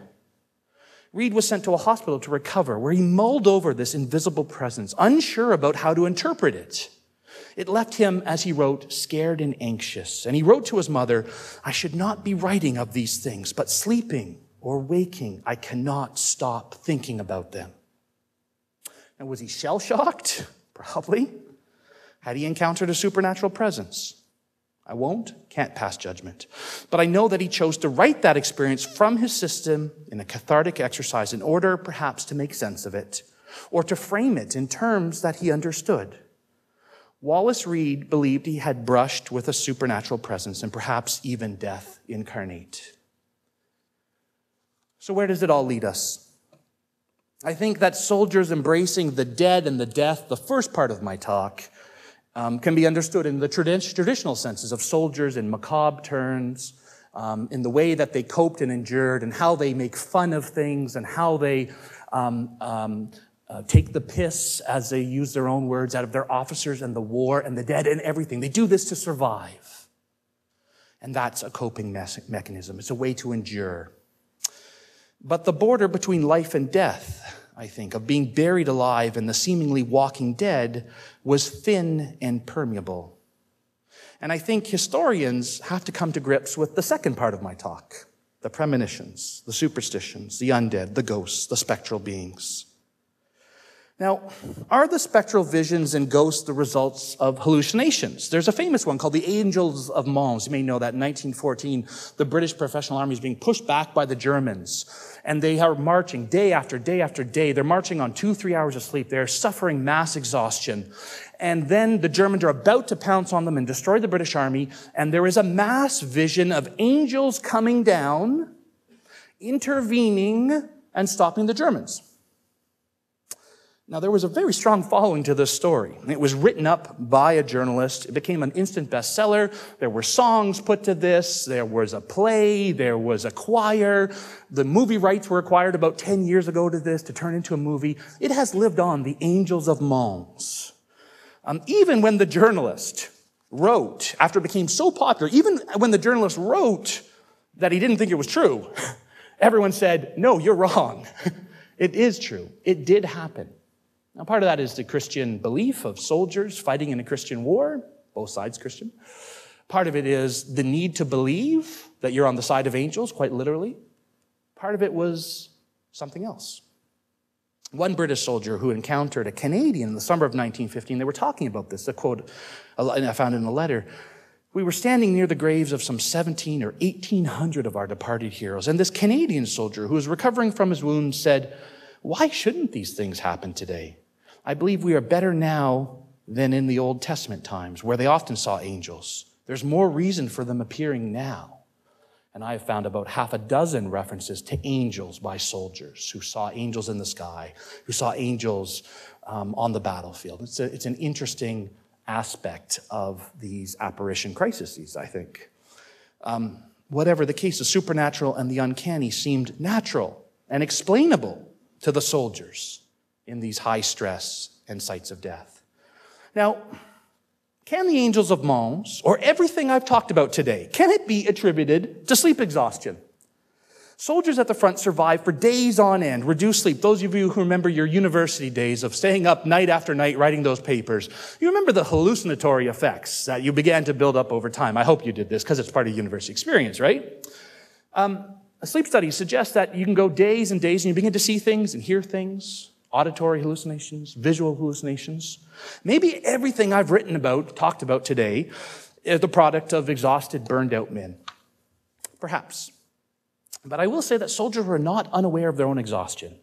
Reid was sent to a hospital to recover, where he mulled over this invisible presence, unsure about how to interpret it. It left him, as he wrote, scared and anxious. And he wrote to his mother, I should not be writing of these things, but sleeping or waking, I cannot stop thinking about them. Now, was he shell-shocked? Probably. Had he encountered a supernatural presence? I can't pass judgment. But I know that he chose to write that experience from his system in a cathartic exercise in order, perhaps, to make sense of it, or to frame it in terms that he understood. Wallace Reid believed he had brushed with a supernatural presence and perhaps even death incarnate. So where does it all lead us? I think that soldiers embracing the dead and the death, the first part of my talk, can be understood in the traditional senses of soldiers in macabre terms, in the way that they coped and endured, and how they make fun of things, and how they take the piss, as they use their own words, out of their officers and the war and the dead and everything. They do this to survive. And that's a coping mechanism. It's a way to endure. But the border between life and death, I think, of being buried alive and the seemingly walking dead, was thin and permeable. And I think historians have to come to grips with the second part of my talk, the premonitions, the superstitions, the undead, the ghosts, the spectral beings. Now, are the spectral visions and ghosts the results of hallucinations? There's a famous one called the Angels of Mons. You may know that in 1914, the British professional army is being pushed back by the Germans. And they are marching day after day after day. They're marching on 2-3 hours of sleep. They're suffering mass exhaustion. And then the Germans are about to pounce on them and destroy the British army. And there is a mass vision of angels coming down, intervening, and stopping the Germans. Now, there was a very strong following to this story. It was written up by a journalist. It became an instant bestseller. There were songs put to this. There was a play. There was a choir. The movie rights were acquired about 10 years ago to this to turn into a movie. It has lived on, the Angels of Mons. Even when the journalist wrote, after it became so popular, even when the journalist wrote that he didn't think it was true, everyone said, no, you're wrong. It is true. It did happen. Now, part of that is the Christian belief of soldiers fighting in a Christian war, both sides Christian. Part of it is the need to believe that you're on the side of angels, quite literally. Part of it was something else. One British soldier who encountered a Canadian in the summer of 1915, they were talking about this, a quote I found in a letter. We were standing near the graves of some 17 or 1,800 of our departed heroes, and this Canadian soldier who was recovering from his wounds said, "Why shouldn't these things happen today? I believe we are better now than in the Old Testament times, where they often saw angels. There's more reason for them appearing now." And I have found about 6 references to angels by soldiers who saw angels in the sky, who saw angels on the battlefield. It's an interesting aspect of these apparition crises, I think. Whatever the case, the supernatural and the uncanny seemed natural and explainable to the soldiers in these high stress and sights of death. Now, can the Angels of Mons, or everything I've talked about today, can it be attributed to sleep exhaustion? Soldiers at the front survived for days on end, reduced sleep. Those of you who remember your university days of staying up night after night writing those papers, you remember the hallucinatory effects that you began to build up over time. I hope you did this because it's part of university experience, right? A sleep study suggests that you can go days and days and you begin to see things and hear things, auditory hallucinations, visual hallucinations. Maybe everything I've written about, talked about today, is the product of exhausted, burned out men. Perhaps. But I will say that soldiers were not unaware of their own exhaustion,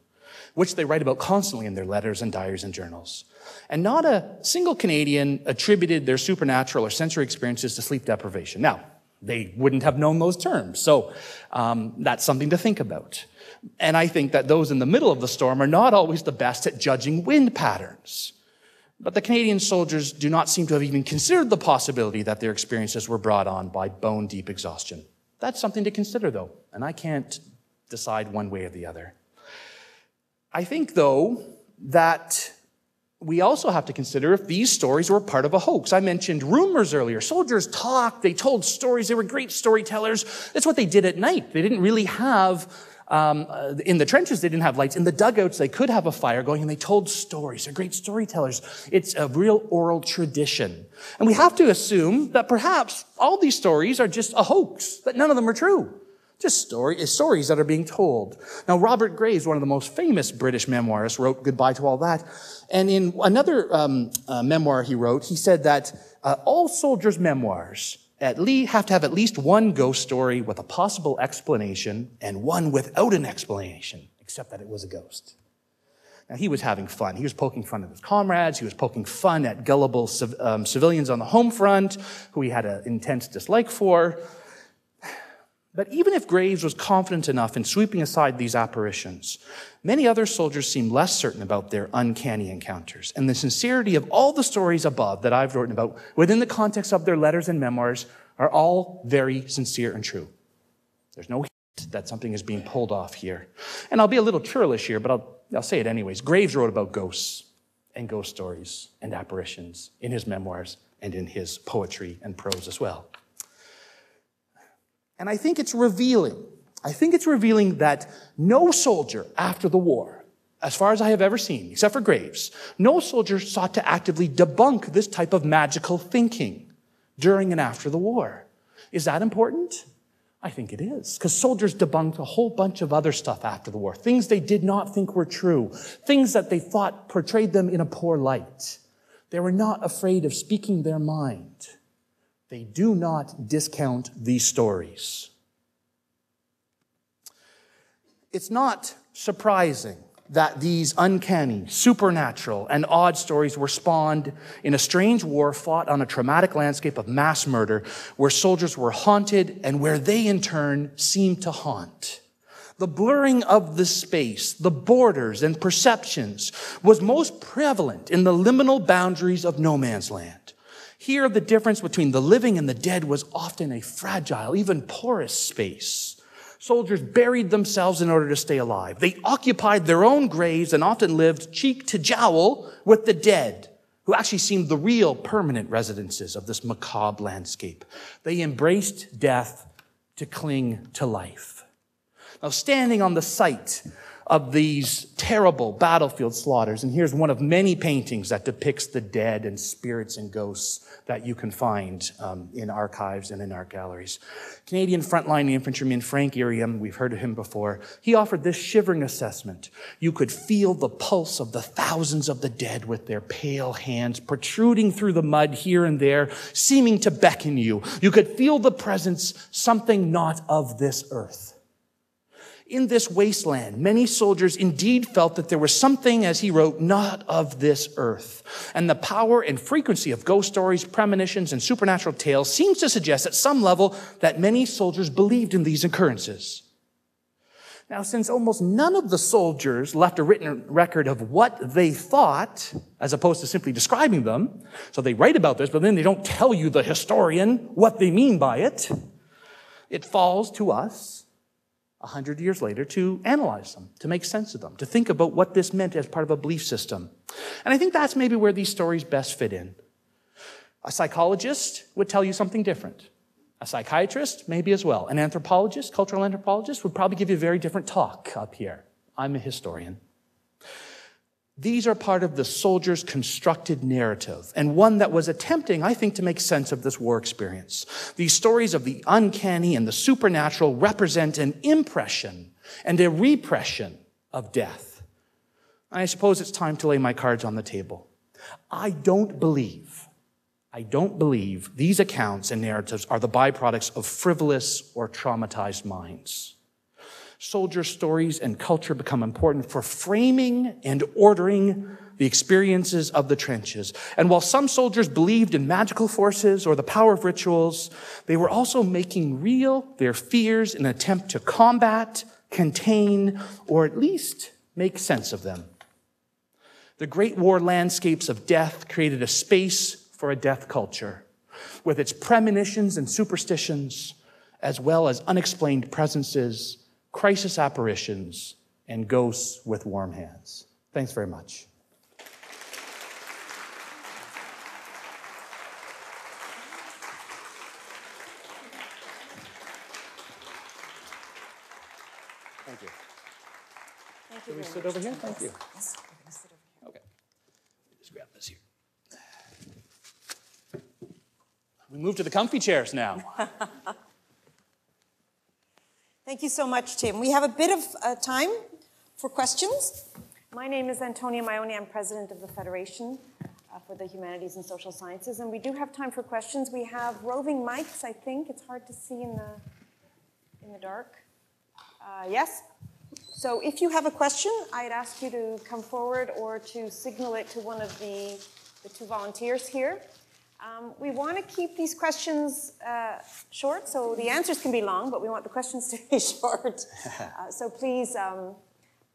which they write about constantly in their letters and diaries and journals. And not a single Canadian attributed their supernatural or sensory experiences to sleep deprivation. Now, they wouldn't have known those terms, so that's something to think about. And I think that those in the middle of the storm are not always the best at judging wind patterns. But the Canadian soldiers do not seem to have even considered the possibility that their experiences were brought on by bone-deep exhaustion. That's something to consider, though, and I can't decide one way or the other. I think, though, that we also have to consider if these stories were part of a hoax. I mentioned rumors earlier. Soldiers talked, they told stories, they were great storytellers. That's what they did at night. They didn't really have, in the trenches, they didn't have lights. In the dugouts, they could have a fire going, and they told stories. They're great storytellers. It's a real oral tradition. And we have to assume that perhaps all these stories are just a hoax, that none of them are true. Just stories that are being told. Now, Robert Graves, one of the most famous British memoirists, wrote Goodbye to All That. And in another memoir he wrote, he said that all soldiers' memoirs have to have at least one ghost story with a possible explanation and one without an explanation, except that it was a ghost. Now, he was having fun. He was poking fun at his comrades. He was poking fun at gullible civilians on the home front who he had an intense dislike for. But even if Graves was confident enough in sweeping aside these apparitions, many other soldiers seem less certain about their uncanny encounters. And the sincerity of all the stories above that I've written about within the context of their letters and memoirs are all very sincere and true. There's no hint that something is being pulled off here. And I'll be a little churlish here, but I'll say it anyways. Graves wrote about ghosts and ghost stories and apparitions in his memoirs and in his poetry and prose as well. And I think it's revealing. I think it's revealing that no soldier after the war, as far as I have ever seen, except for Graves, no soldier sought to actively debunk this type of magical thinking during and after the war. Is that important? I think it is, because soldiers debunked a whole bunch of other stuff after the war, things they did not think were true, things that they thought portrayed them in a poor light. They were not afraid of speaking their mind. They do not discount these stories. It's not surprising that these uncanny, supernatural, and odd stories were spawned in a strange war fought on a traumatic landscape of mass murder where soldiers were haunted and where they in turn seemed to haunt. The blurring of the space, the borders and perceptions was most prevalent in the liminal boundaries of no man's land. Here, the difference between the living and the dead was often a fragile, even porous space. Soldiers buried themselves in order to stay alive. They occupied their own graves and often lived cheek to jowl with the dead, who actually seemed the real permanent residences of this macabre landscape. They embraced death to cling to life. Now, standing on the site of these terrible battlefield slaughters, and here's one of many paintings that depicts the dead and spirits and ghosts that you can find in archives and in art galleries. Canadian frontline infantryman Frank Iriam, we've heard of him before, he offered this shivering assessment. You could feel the pulse of the thousands of the dead with their pale hands protruding through the mud here and there, seeming to beckon you. You could feel the presence, something not of this earth. In this wasteland, many soldiers indeed felt that there was something, as he wrote, not of this earth. And the power and frequency of ghost stories, premonitions, and supernatural tales seems to suggest at some level that many soldiers believed in these occurrences. Now, since almost none of the soldiers left a written record of what they thought, as opposed to simply describing them, so they write about this, but then they don't tell you, the historian, what they mean by it, it falls to us 100 years later to analyze them, to make sense of them, to think about what this meant as part of a belief system. And I think that's maybe where these stories best fit in. A psychologist would tell you something different. A psychiatrist, maybe as well. An anthropologist, cultural anthropologist, would probably give you a very different talk up here. I'm a historian. These are part of the soldier's constructed narrative, and one that was attempting, I think, to make sense of this war experience. These stories of the uncanny and the supernatural represent an impression and a repression of death. I suppose it's time to lay my cards on the table. I don't believe these accounts and narratives are the byproducts of frivolous or traumatized minds. Soldier stories and culture become important for framing and ordering the experiences of the trenches. And while some soldiers believed in magical forces or the power of rituals, they were also making real their fears in an attempt to combat, contain, or at least make sense of them. The Great War landscapes of death created a space for a death culture, with its premonitions and superstitions, as well as unexplained presences, crisis apparitions, and ghosts with warm hands. Thanks very much. Thank you. Thank you. Can we sit over here? Thank you. Yes, we're going to sit over here. Okay. Just grab this here. We move to the comfy chairs now. Thank you so much, Tim. We have a bit of time for questions. My name is Antonia Maione. I'm president of the Federation for the Humanities and Social Sciences, and we do have time for questions. We have roving mics, I think. It's hard to see in the dark. Yes? So if you have a question, I'd ask you to come forward or to signal it to one of the two volunteers here. We want to keep these questions short, so the answers can be long, but we want the questions to be short. So please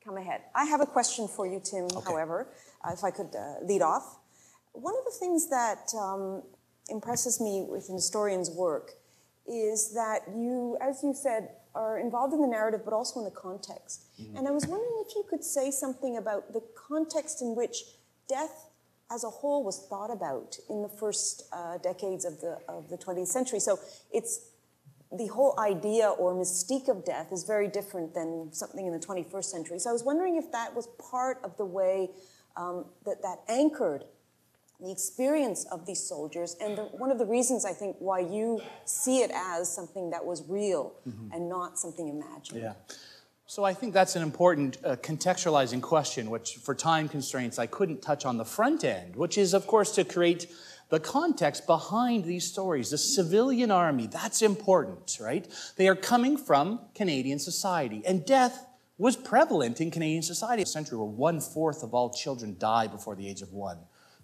come ahead. I have a question for you, Tim, okay. However, if I could lead off. One of the things that impresses me with an historian's work is that you, as you said, are involved in the narrative, but also in the context. Mm-hmm. And I was wondering if you could say something about the context in which death as a whole was thought about in the first decades of the 20th century. So it's the whole idea or mystique of death is very different than something in the 21st century. So I was wondering if that was part of the way that anchored the experience of these soldiers, and one of the reasons, I think, why you see it as something that was real and not something imagined. Yeah. So I think that's an important contextualizing question, which for time constraints I couldn't touch on the front end, which is, of course, to create the context behind these stories. The civilian army, that's important, right? They are coming from Canadian society, and death was prevalent in Canadian society. A century where 1/4 of all children die before the age of 1.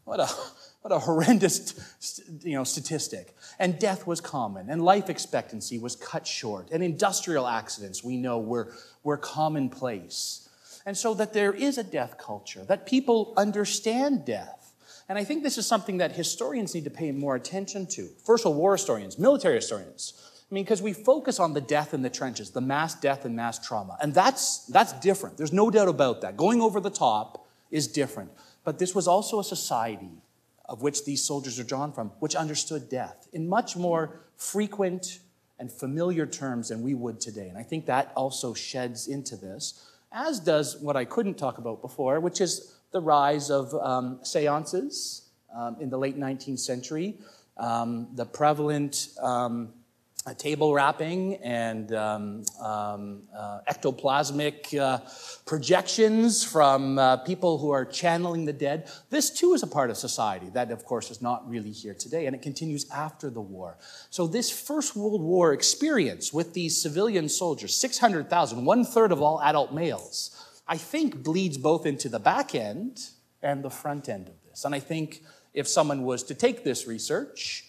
What a horrendous, statistic. And death was common, and life expectancy was cut short, and industrial accidents, we know, were commonplace. And so that there is a death culture, that people understand death. And I think this is something that historians need to pay more attention to. First World War historians, military historians. I mean, because we focus on the death in the trenches, the mass death and mass trauma. And that's different. There's no doubt about that. Going over the top is different. But this was also a society of which these soldiers are drawn from, which understood death in much more frequent and familiar terms than we would today. And I think that also sheds into this, as does what I couldn't talk about before, which is the rise of seances in the late 19th century, the prevalent table wrapping and ectoplasmic projections from people who are channeling the dead. This too is a part of society that, of course, is not really here today, and it continues after the war. So this First World War experience with these civilian soldiers, 600,000, 1/3 of all adult males, I think bleeds both into the back end and the front end of this. And I think if someone was to take this research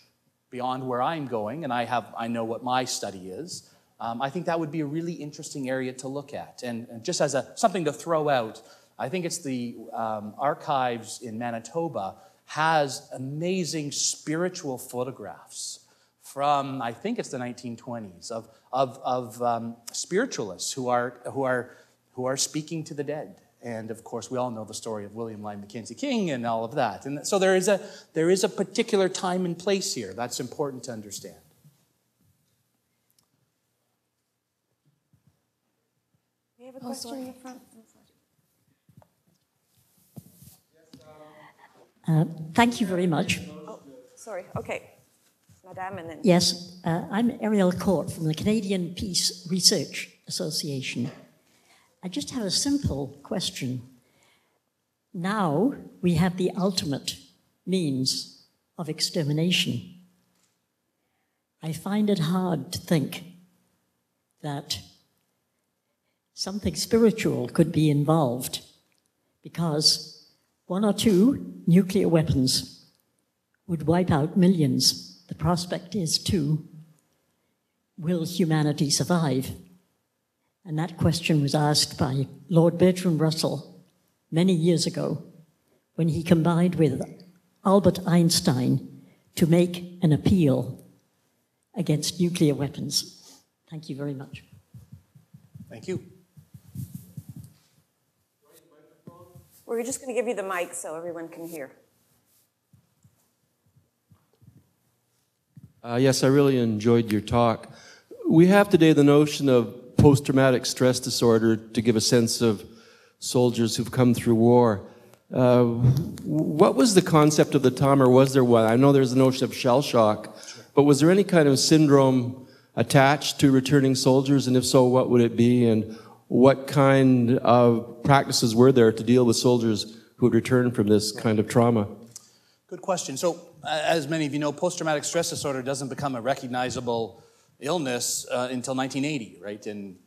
beyond where I'm going, and I know what my study is, I think that would be a really interesting area to look at. And just as something to throw out, I think it's the archives in Manitoba has amazing spiritual photographs from, I think it's the 1920s, of spiritualists who are speaking to the dead. And of course, we all know the story of William Lyon Mackenzie King and all of that. And so there is a particular time and place here. That's important to understand. We have a question in the front. Thank you very much. Oh, sorry. Okay. Madame, and then... Yes, I'm Ariel Court from the Canadian Peace Research Association. I just have a simple question. Now we have the ultimate means of extermination. I find it hard to think that something spiritual could be involved, because 1 or 2 nuclear weapons would wipe out millions. The prospect is 2. Will humanity survive? And that question was asked by Lord Bertrand Russell many years ago when he combined with Albert Einstein to make an appeal against nuclear weapons. Thank you very much. Thank you. We're just going to give you the mic so everyone can hear. Yes, I really enjoyed your talk. We have today the notion of post-traumatic stress disorder to give a sense of soldiers who've come through war. What was the concept of the time, or was there one? I know there's the notion of shell shock, but was there any kind of syndrome attached to returning soldiers, and if so, what would it be, and what kind of practices were there to deal with soldiers who had returned from this kind of trauma? Good question. So, as many of you know, post-traumatic stress disorder doesn't become a recognizable illness until 1980, right? And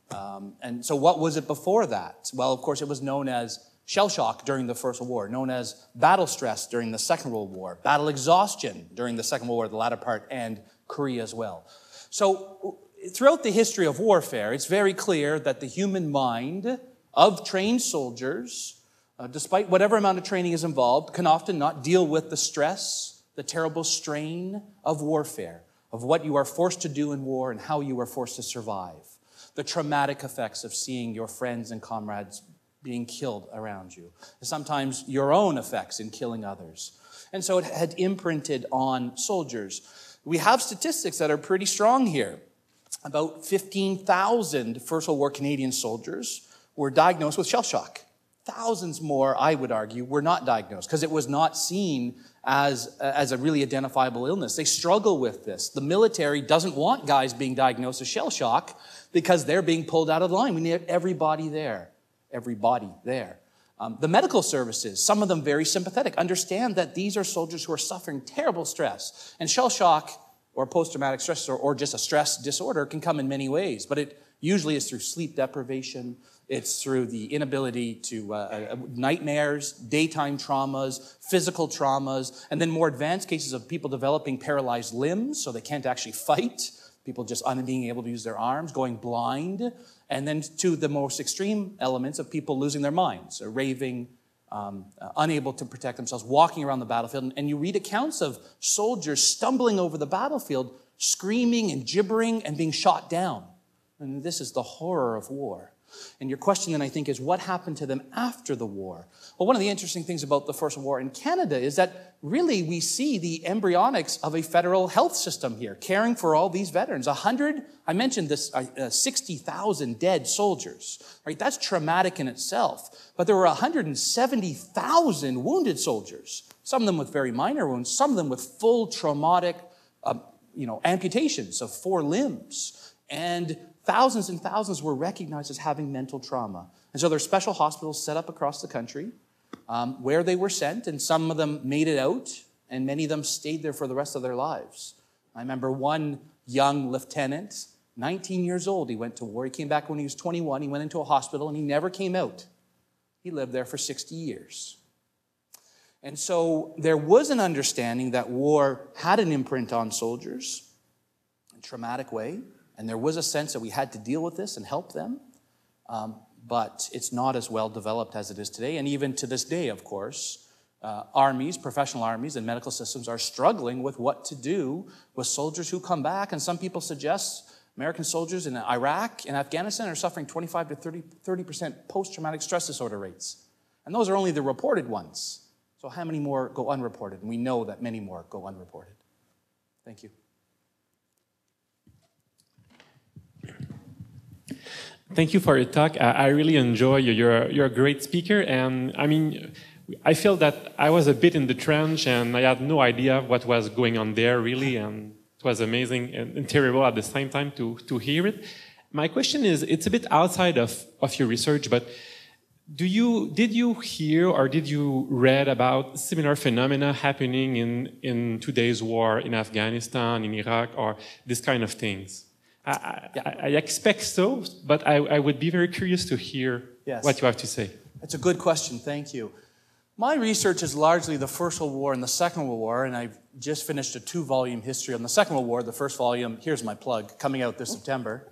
so what was it before that? Well, of course, it was known as shell shock during the First World War, known as battle stress during the Second World War, battle exhaustion during the Second World War, the latter part, and Currie as well. So throughout the history of warfare, it's very clear that the human mind of trained soldiers, despite whatever amount of training is involved, can often not deal with the stress, the terrible strain of warfare, of what you are forced to do in war and how you are forced to survive. The traumatic effects of seeing your friends and comrades being killed around you. Sometimes your own effects in killing others. And so it had imprinted on soldiers. We have statistics that are pretty strong here. About 15,000 First World War Canadian soldiers were diagnosed with shell shock. Thousands more, I would argue, were not diagnosed because it was not seen as a really identifiable illness. They struggle with this. The military doesn't want guys being diagnosed with shell shock because they're being pulled out of the line. We need everybody there. Everybody there. The medical services, some of them very sympathetic, understand that these are soldiers who are suffering terrible stress. And shell shock or post-traumatic stress disorder or just a stress disorder can come in many ways, but it usually is through sleep deprivation. It's through the inability to nightmares, daytime traumas, physical traumas, and then more advanced cases of people developing paralyzed limbs so they can't actually fight, people just being able to use their arms, going blind, and then to the most extreme elements of people losing their minds, raving, unable to protect themselves, walking around the battlefield. And you read accounts of soldiers stumbling over the battlefield, screaming and gibbering and being shot down. And this is the horror of war. And your question then, I think, is what happened to them after the war? Well, one of the interesting things about the First World War in Canada is that really we see the embryonics of a federal health system here, caring for all these veterans. I mentioned this, 60,000 dead soldiers, right? That's traumatic in itself. But there were 170,000 wounded soldiers, some of them with very minor wounds, some of them with full traumatic, amputations of 4 limbs. And thousands and thousands were recognized as having mental trauma. And so there are special hospitals set up across the country where they were sent, and some of them made it out, and many of them stayed there for the rest of their lives. I remember one young lieutenant, 19 years old, he went to war. He came back when he was 21. He went into a hospital, and he never came out. He lived there for 60 years. And so there was an understanding that war had an imprint on soldiers in a traumatic way. And there was a sense that we had to deal with this and help them. But it's not as well developed as it is today. And even to this day, of course, armies, professional armies and medical systems are struggling with what to do with soldiers who come back. And some people suggest American soldiers in Iraq and Afghanistan are suffering 25 to 30% post-traumatic stress disorder rates. And those are only the reported ones. So how many more go unreported? And we know that many more go unreported. Thank you. Thank you for your talk. I really enjoy you. You're a great speaker. And I mean, I feel that I was a bit in the trench and I had no idea what was going on there really. And it was amazing and terrible at the same time to hear it. My question is, it's a bit outside of your research, but did you hear or did you read about similar phenomena happening in today's war in Afghanistan, in Iraq, or this kind of things? I expect so, but I would be very curious to hear what you have to say. That's a good question. Thank you. My research is largely the First World War and the Second World War, and I've just finished a 2-volume history on the Second World War. The first volume, here's my plug, coming out this September.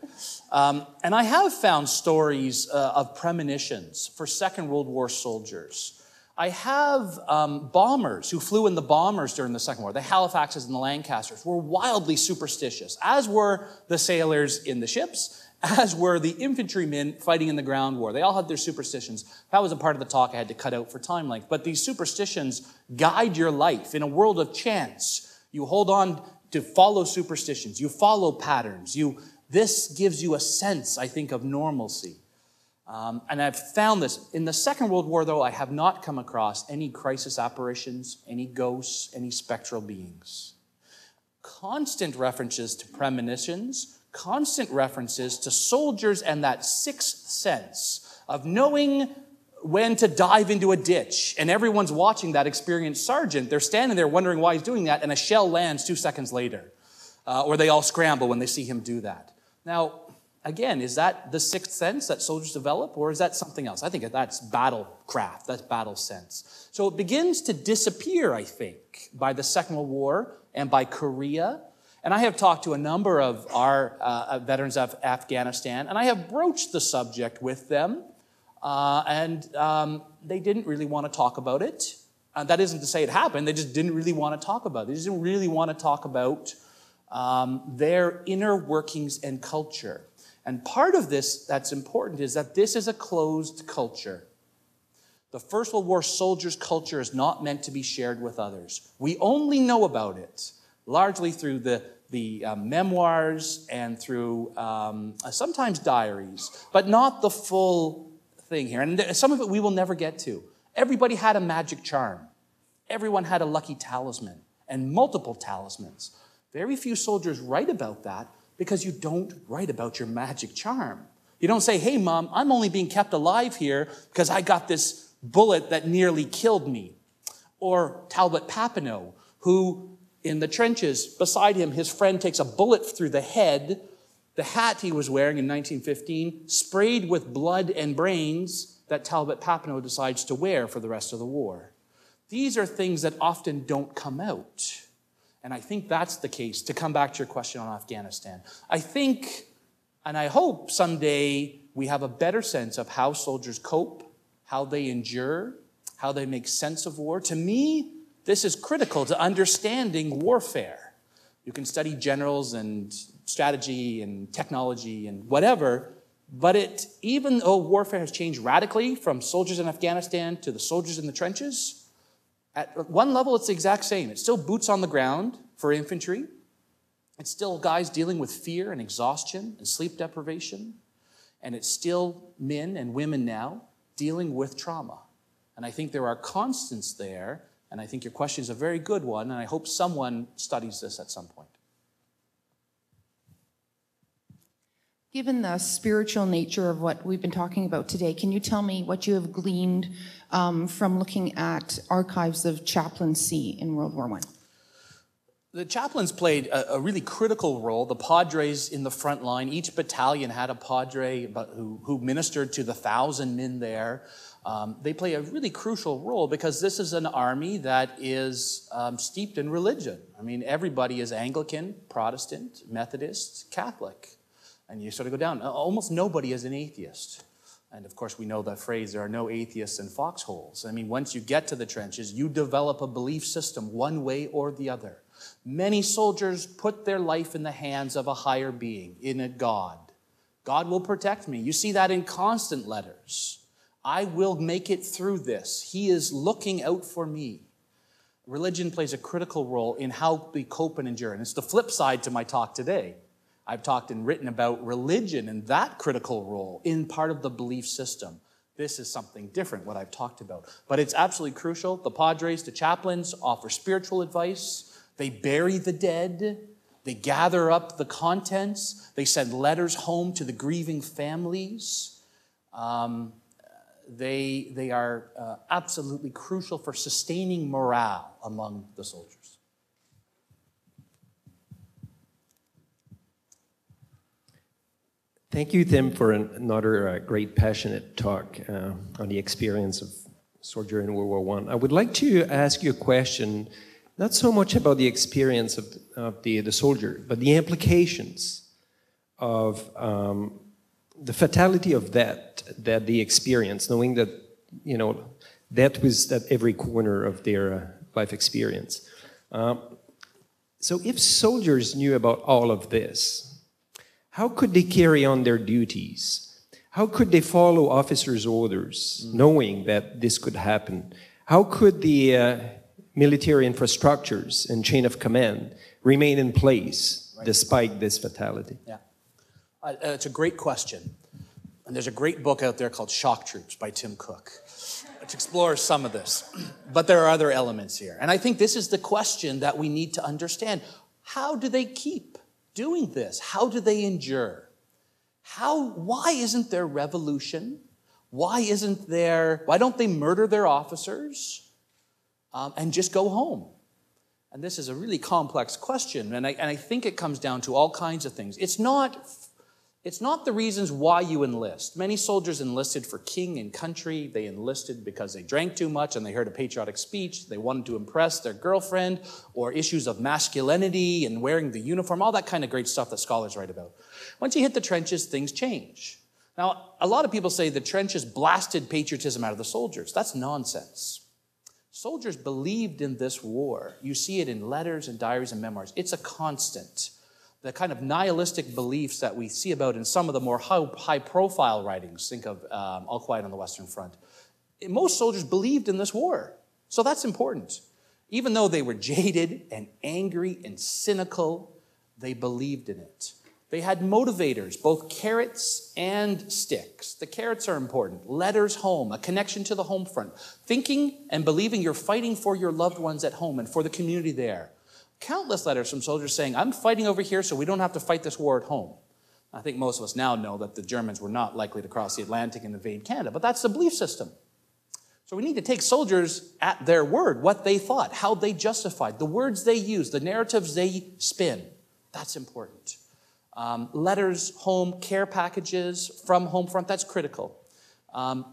And I have found stories of premonitions for Second World War soldiers. I have bombers who flew in the bombers during the Second War. The Halifaxes and the Lancasters were wildly superstitious, as were the sailors in the ships, as were the infantrymen fighting in the ground war. They all had their superstitions. That was a part of the talk I had to cut out for time length. But these superstitions guide your life. In a world of chance, you hold on to follow superstitions. You follow patterns. This gives you a sense, I think, of normalcy. And I've found this. In the Second World War, though, I have not come across any crisis apparitions, any ghosts, any spectral beings. Constant references to premonitions, constant references to soldiers and that sixth sense of knowing when to dive into a ditch. And everyone's watching that experienced sergeant. They're standing there wondering why he's doing that, and a shell lands 2 seconds later. Or they all scramble when they see him do that. Now, again, is that the sixth sense that soldiers develop, or is that something else? I think that's battlecraft, that's battle sense. So it begins to disappear, I think, by the Second World War and by Korea. And I have talked to a number of our veterans of Afghanistan, and I have broached the subject with them, and they didn't really want to talk about it. That isn't to say it happened, they just didn't really want to talk about it. They just didn't really want to talk about their inner workings and culture. And part of this that's important is that this is a closed culture. The First World War soldiers' culture is not meant to be shared with others. We only know about it largely through the memoirs and through sometimes diaries, but not the full thing here. And some of it we will never get to. Everybody had a magic charm. Everyone had a lucky talisman and multiple talismans. Very few soldiers write about that because you don't write about your magic charm. You don't say, hey, Mom, I'm only being kept alive here because I got this bullet that nearly killed me. Or Talbot Papineau, who in the trenches beside him, his friend takes a bullet through the head. The hat he was wearing in 1915 sprayed with blood and brains that Talbot Papineau decides to wear for the rest of the war. These are things that often don't come out. And I think that's the case, to come back to your question on Afghanistan. I think, and I hope someday we have a better sense of how soldiers cope, how they endure, how they make sense of war. To me, this is critical to understanding warfare. You can study generals and strategy and technology and whatever, but even though warfare has changed radically from soldiers in Afghanistan to the soldiers in the trenches, at one level, it's the exact same. It's still boots on the ground for infantry. It's still guys dealing with fear and exhaustion and sleep deprivation. And it's still men and women now dealing with trauma. And I think there are constants there. And I think your question is a very good one. And I hope someone studies this at some point. Given the spiritual nature of what we've been talking about today, can you tell me what you have gleaned from looking at archives of chaplaincy in World War I? The chaplains played a really critical role. The padres in the front line, each battalion had a padre who ministered to the 1,000 men there. They play a really crucial role because this is an army that is steeped in religion. I mean, everybody is Anglican, Protestant, Methodist, Catholic. And you sort of go down. Almost nobody is an atheist. And of course, we know that phrase, there are no atheists in foxholes. I mean, once you get to the trenches, you develop a belief system one way or the other. Many soldiers put their life in the hands of a higher being, in a God. God will protect me. You see that in constant letters. I will make it through this. He is looking out for me. Religion plays a critical role in how we cope and endure. And it's the flip side to my talk today. I've talked and written about religion and that critical role in part of the belief system. This is something different, what I've talked about. But it's absolutely crucial. The padres, the chaplains offer spiritual advice. They bury the dead. They gather up the contents. They send letters home to the grieving families. They are absolutely crucial for sustaining morale among the soldiers. Thank you, Tim, for another great, passionate talk on the experience of soldier in World War I. I would like to ask you a question, not so much about the experience of the soldier, but the implications of the fatality of that they experience, knowing that, you know, that was at every corner of their life experience. So if soldiers knew about all of this, how could they carry on their duties? How could they follow officers' orders, knowing that this could happen? How could the military infrastructures and chain of command remain in place despite this fatality? Yeah, it's a great question. And there's a great book out there called Shock Troops by Tim Cook, which explores some of this. But there are other elements here. And I think this is the question that we need to understand. How do they keep doing this? How do they endure? Why isn't there revolution? Why don't they murder their officers and just go home? And this is a really complex question, and I think it comes down to all kinds of things. It's not the reasons why you enlist. Many soldiers enlisted for king and country. They enlisted because they drank too much and they heard a patriotic speech. They wanted to impress their girlfriend, or issues of masculinity and wearing the uniform, all that kind of great stuff that scholars write about. Once you hit the trenches, things change. Now, a lot of people say the trenches blasted patriotism out of the soldiers. That's nonsense. Soldiers believed in this war. You see it in letters and diaries and memoirs. It's a constant. The kind of nihilistic beliefs that we see about in some of the more high-profile writings, think of All Quiet on the Western Front. Most soldiers believed in this war, so that's important. Even though they were jaded and angry and cynical, they believed in it. They had motivators, both carrots and sticks. The carrots are important. Letters home, a connection to the home front. Thinking and believing you're fighting for your loved ones at home and for the community there. Countless letters from soldiers saying, I'm fighting over here so we don't have to fight this war at home. I think most of us now know that the Germans were not likely to cross the Atlantic and invade Canada, but that's the belief system. So we need to take soldiers at their word, what they thought, how they justified, the words they used, the narratives they spin. That's important. Letters, home, care packages from home front, that's critical.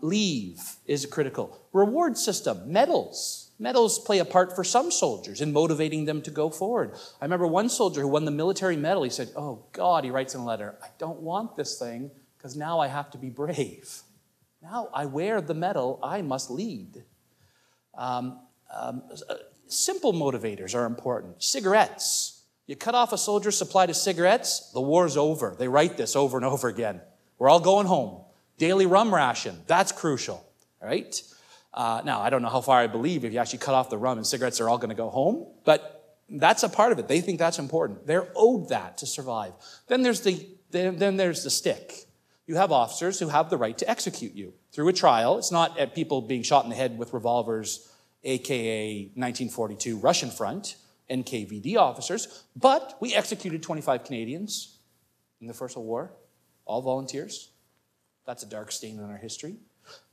Leave is critical. Reward system, medals. Medals play a part for some soldiers in motivating them to go forward. I remember one soldier who won the military medal, he said, oh God, he writes in a letter, I don't want this thing because now I have to be brave. Now I wear the medal, I must lead. Simple motivators are important. Cigarettes. You cut off a soldier's supply to cigarettes, the war's over. They write this over and over again. We're all going home. Daily rum ration, that's crucial, right? Now, I don't know how far I believe if you actually cut off the rum and cigarettes, they're all going to go home, but that's a part of it. They think that's important. They're owed that to survive. Then there's the stick. You have officers who have the right to execute you through a trial. It's not at people being shot in the head with revolvers, aka 1942 Russian front, NKVD officers, but we executed 25 Canadians in the First World War, all volunteers. That's a dark stain in our history.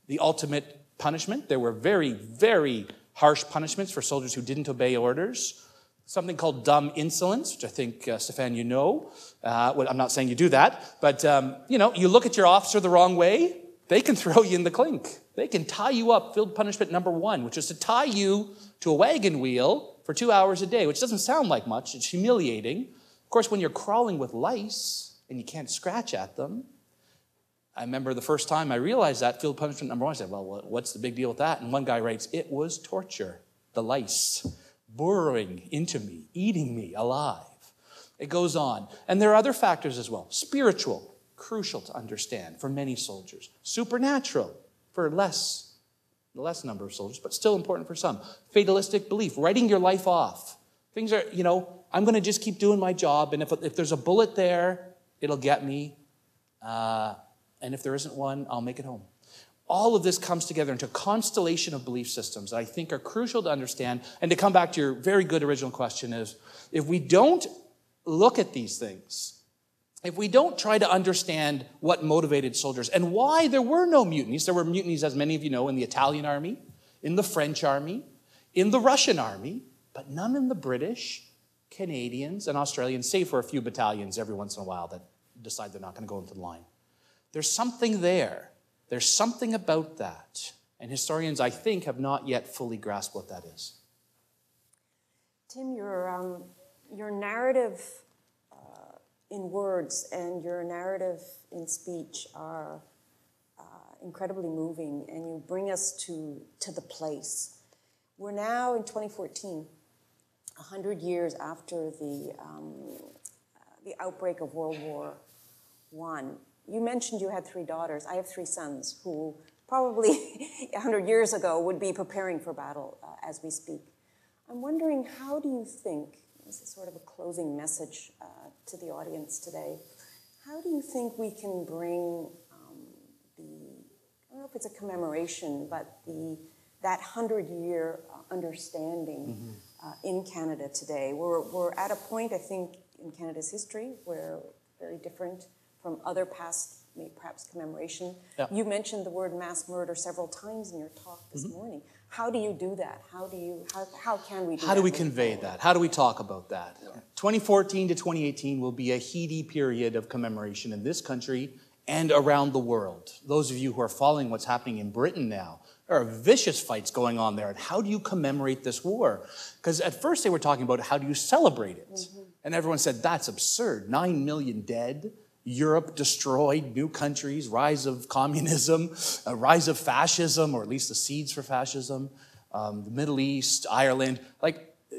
The ultimate punishment, there were very, very harsh punishments for soldiers who didn't obey orders. Something called dumb insolence, which I think, Stéphane, you know. Well, I'm not saying you do that, but, you look at your officer the wrong way, they can throw you in the clink. They can tie you up, field punishment number 1, which is to tie you to a wagon wheel for 2 hours a day, which doesn't sound like much. It's humiliating. Of course, when you're crawling with lice and you can't scratch at them, I remember the first time I realized that, field punishment number 1, I said, well, what's the big deal with that? And one guy writes, it was torture. The lice burrowing into me, eating me alive. It goes on. And there are other factors as well. Spiritual, crucial to understand for many soldiers. Supernatural, for the less number of soldiers, but still important for some. Fatalistic belief, writing your life off. Things are, I'm going to just keep doing my job, and if there's a bullet there, it'll get me. And if there isn't one, I'll make it home. All of this comes together into a constellation of belief systems that I think are crucial to understand. And to come back to your very good original question is, if we don't look at these things, if we don't try to understand what motivated soldiers and why there were no mutinies, there were mutinies, as many of you know, in the Italian army, in the French army, in the Russian army, but none in the British, Canadians, and Australians, save for a few battalions every once in a while that decide they're not going to go into the line. There's something there. There's something about that. And historians, I think, have not yet fully grasped what that is. Tim, your narrative in words and your narrative in speech are incredibly moving, and you bring us to the place. We're now in 2014, 100 years after the outbreak of World War I. You mentioned you had 3 daughters. I have 3 sons who probably 100 years ago would be preparing for battle as we speak. I'm wondering, how do you think, this is sort of a closing message to the audience today, how do you think we can bring I don't know if it's a commemoration, but that 100-year understanding in Canada today? We're at a point, I think, in Canada's history where very different from other past, maybe perhaps commemoration. Yeah. You mentioned the word mass murder several times in your talk this morning. How do you do that? How can we do that? How do we convey that? How do we talk about that? Yeah. 2014 to 2018 will be a heady period of commemoration in this country and around the world. Those of you who are following what's happening in Britain now, there are vicious fights going on there. And how do you commemorate this war? Because at first they were talking about how do you celebrate it? And everyone said, that's absurd. 9 million dead. Europe destroyed, new countries, rise of communism, a rise of fascism, or at least the seeds for fascism, the Middle East, Ireland.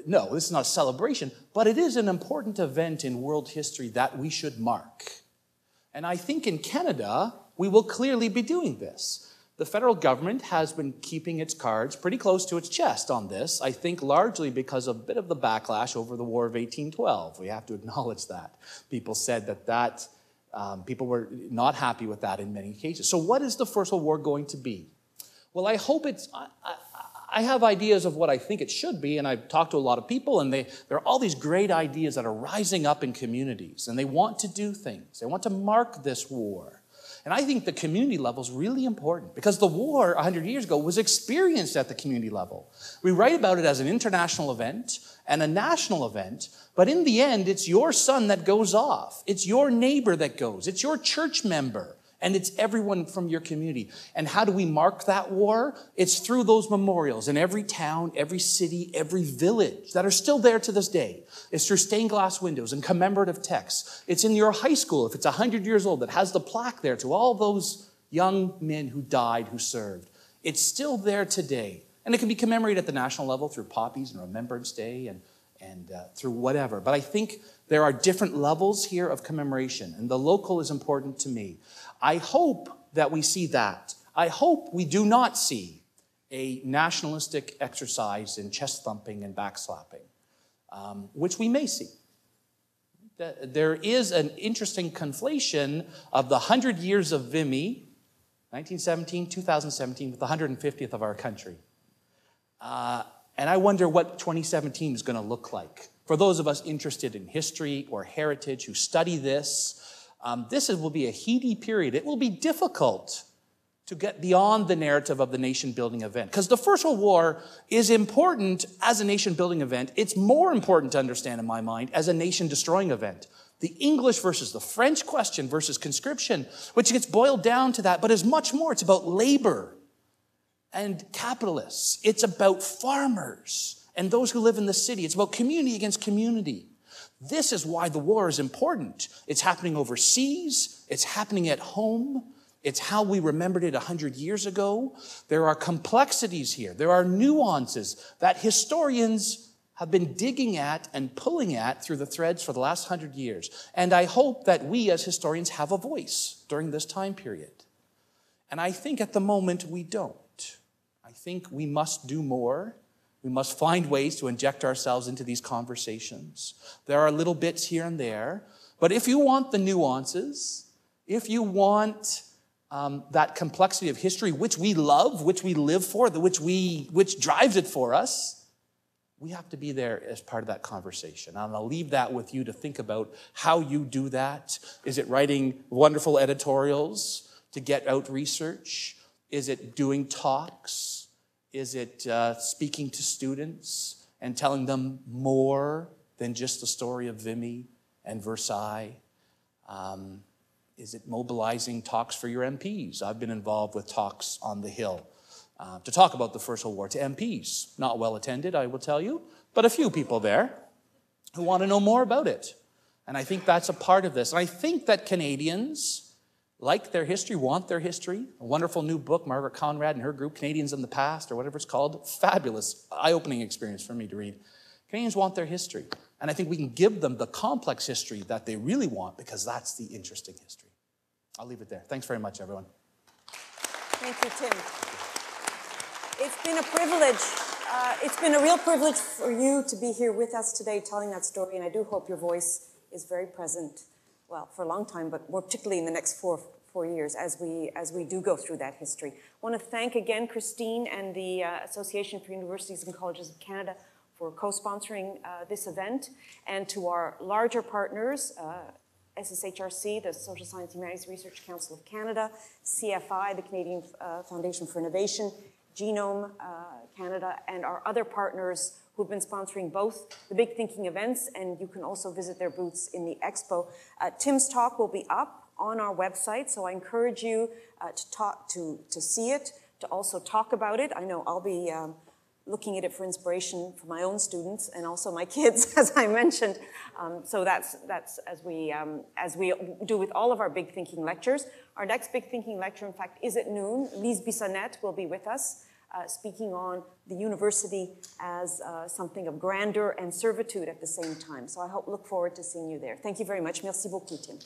No, this is not a celebration, but it is an important event in world history that we should mark. And I think in Canada, we will clearly be doing this. The federal government has been keeping its cards pretty close to its chest on this, I think largely because of a bit of the backlash over the War of 1812. We have to acknowledge that. People said that people were not happy with that in many cases. So what is the First World War going to be? Well, I hope it's, I have ideas of what I think it should be, and I've talked to a lot of people, and there are all these great ideas that are rising up in communities, and they want to do things. They want to mark this war. And I think the community level is really important because the war 100 years ago was experienced at the community level. We write about it as an international event and a national event, but in the end, it's your son that goes off. It's your neighbor that goes. It's your church member. And it's everyone from your community. And how do we mark that war? It's through those memorials in every town, every city, every village that are still there to this day. It's through stained glass windows and commemorative texts. It's in your high school, if it's 100 years old, that has the plaque there to all those young men who died, who served. It's still there today. And it can be commemorated at the national level through poppies and Remembrance Day and through whatever. But I think there are different levels here of commemoration, and the local is important to me. I hope that we see that. I hope we do not see a nationalistic exercise in chest thumping and backslapping, which we may see. There is an interesting conflation of the 100 years of Vimy, 1917, 2017, with the 150th of our country. And I wonder what 2017 is going to look like. For those of us interested in history or heritage who study this, this will be a heady period. It will be difficult to get beyond the narrative of the nation-building event. Because the First World War is important as a nation-building event. It's more important to understand, in my mind, as a nation-destroying event. The English versus the French question versus conscription, which gets boiled down to that, but is much more. It's about labor and capitalists. It's about farmers and those who live in the city. It's about community against community. This is why the war is important. It's happening overseas. It's happening at home. It's how we remembered it 100 years ago. There are complexities here. There are nuances that historians have been digging at and pulling at through the threads for the last 100 years. And I hope that we as historians have a voice during this time period. And I think at the moment we don't. I think we must do more. We must find ways to inject ourselves into these conversations. There are little bits here and there. But if you want the nuances, if you want that complexity of history, which we love, which we live for, which drives it for us, we have to be there as part of that conversation. And I'll leave that with you to think about how you do that. Is it writing wonderful editorials to get out research? Is it doing talks? Is it speaking to students and telling them more than just the story of Vimy and Versailles? Is it mobilizing talks for your MPs? I've been involved with talks on the Hill to talk about the First World War to MPs. Not well attended, I will tell you, but a few people there who want to know more about it. And I think that's a part of this. And I think that Canadians like their history, want their history. A wonderful new book, Margaret Conrad and her group, Canadians in the Past, or whatever it's called. Fabulous, eye-opening experience for me to read. Canadians want their history. And I think we can give them the complex history that they really want because that's the interesting history. I'll leave it there. Thanks very much, everyone. Thank you, Tim. It's been a privilege. It's been a real privilege for you to be here with us today telling that story, and I do hope your voice is very present. Well, for a long time, but more particularly in the next four years as we do go through that history. I want to thank again Christine and the Association for Universities and Colleges of Canada for co-sponsoring this event, and to our larger partners, SSHRC, the Social Science Humanities Research Council of Canada, CFI, the Canadian Foundation for Innovation, Genome Canada, and our other partners who've been sponsoring both the Big Thinking events, and you can also visit their booths in the expo. Tim's talk will be up on our website, so I encourage you to see it, to also talk about it. I know I'll be looking at it for inspiration for my own students and also my kids, as I mentioned. So that's as we do with all of our Big Thinking lectures. Our next Big Thinking lecture, in fact, is at noon. Lise Bissonnette will be with us, speaking on the university as something of grandeur and servitude at the same time. So I look forward to seeing you there. Thank you very much. Merci beaucoup, Tim.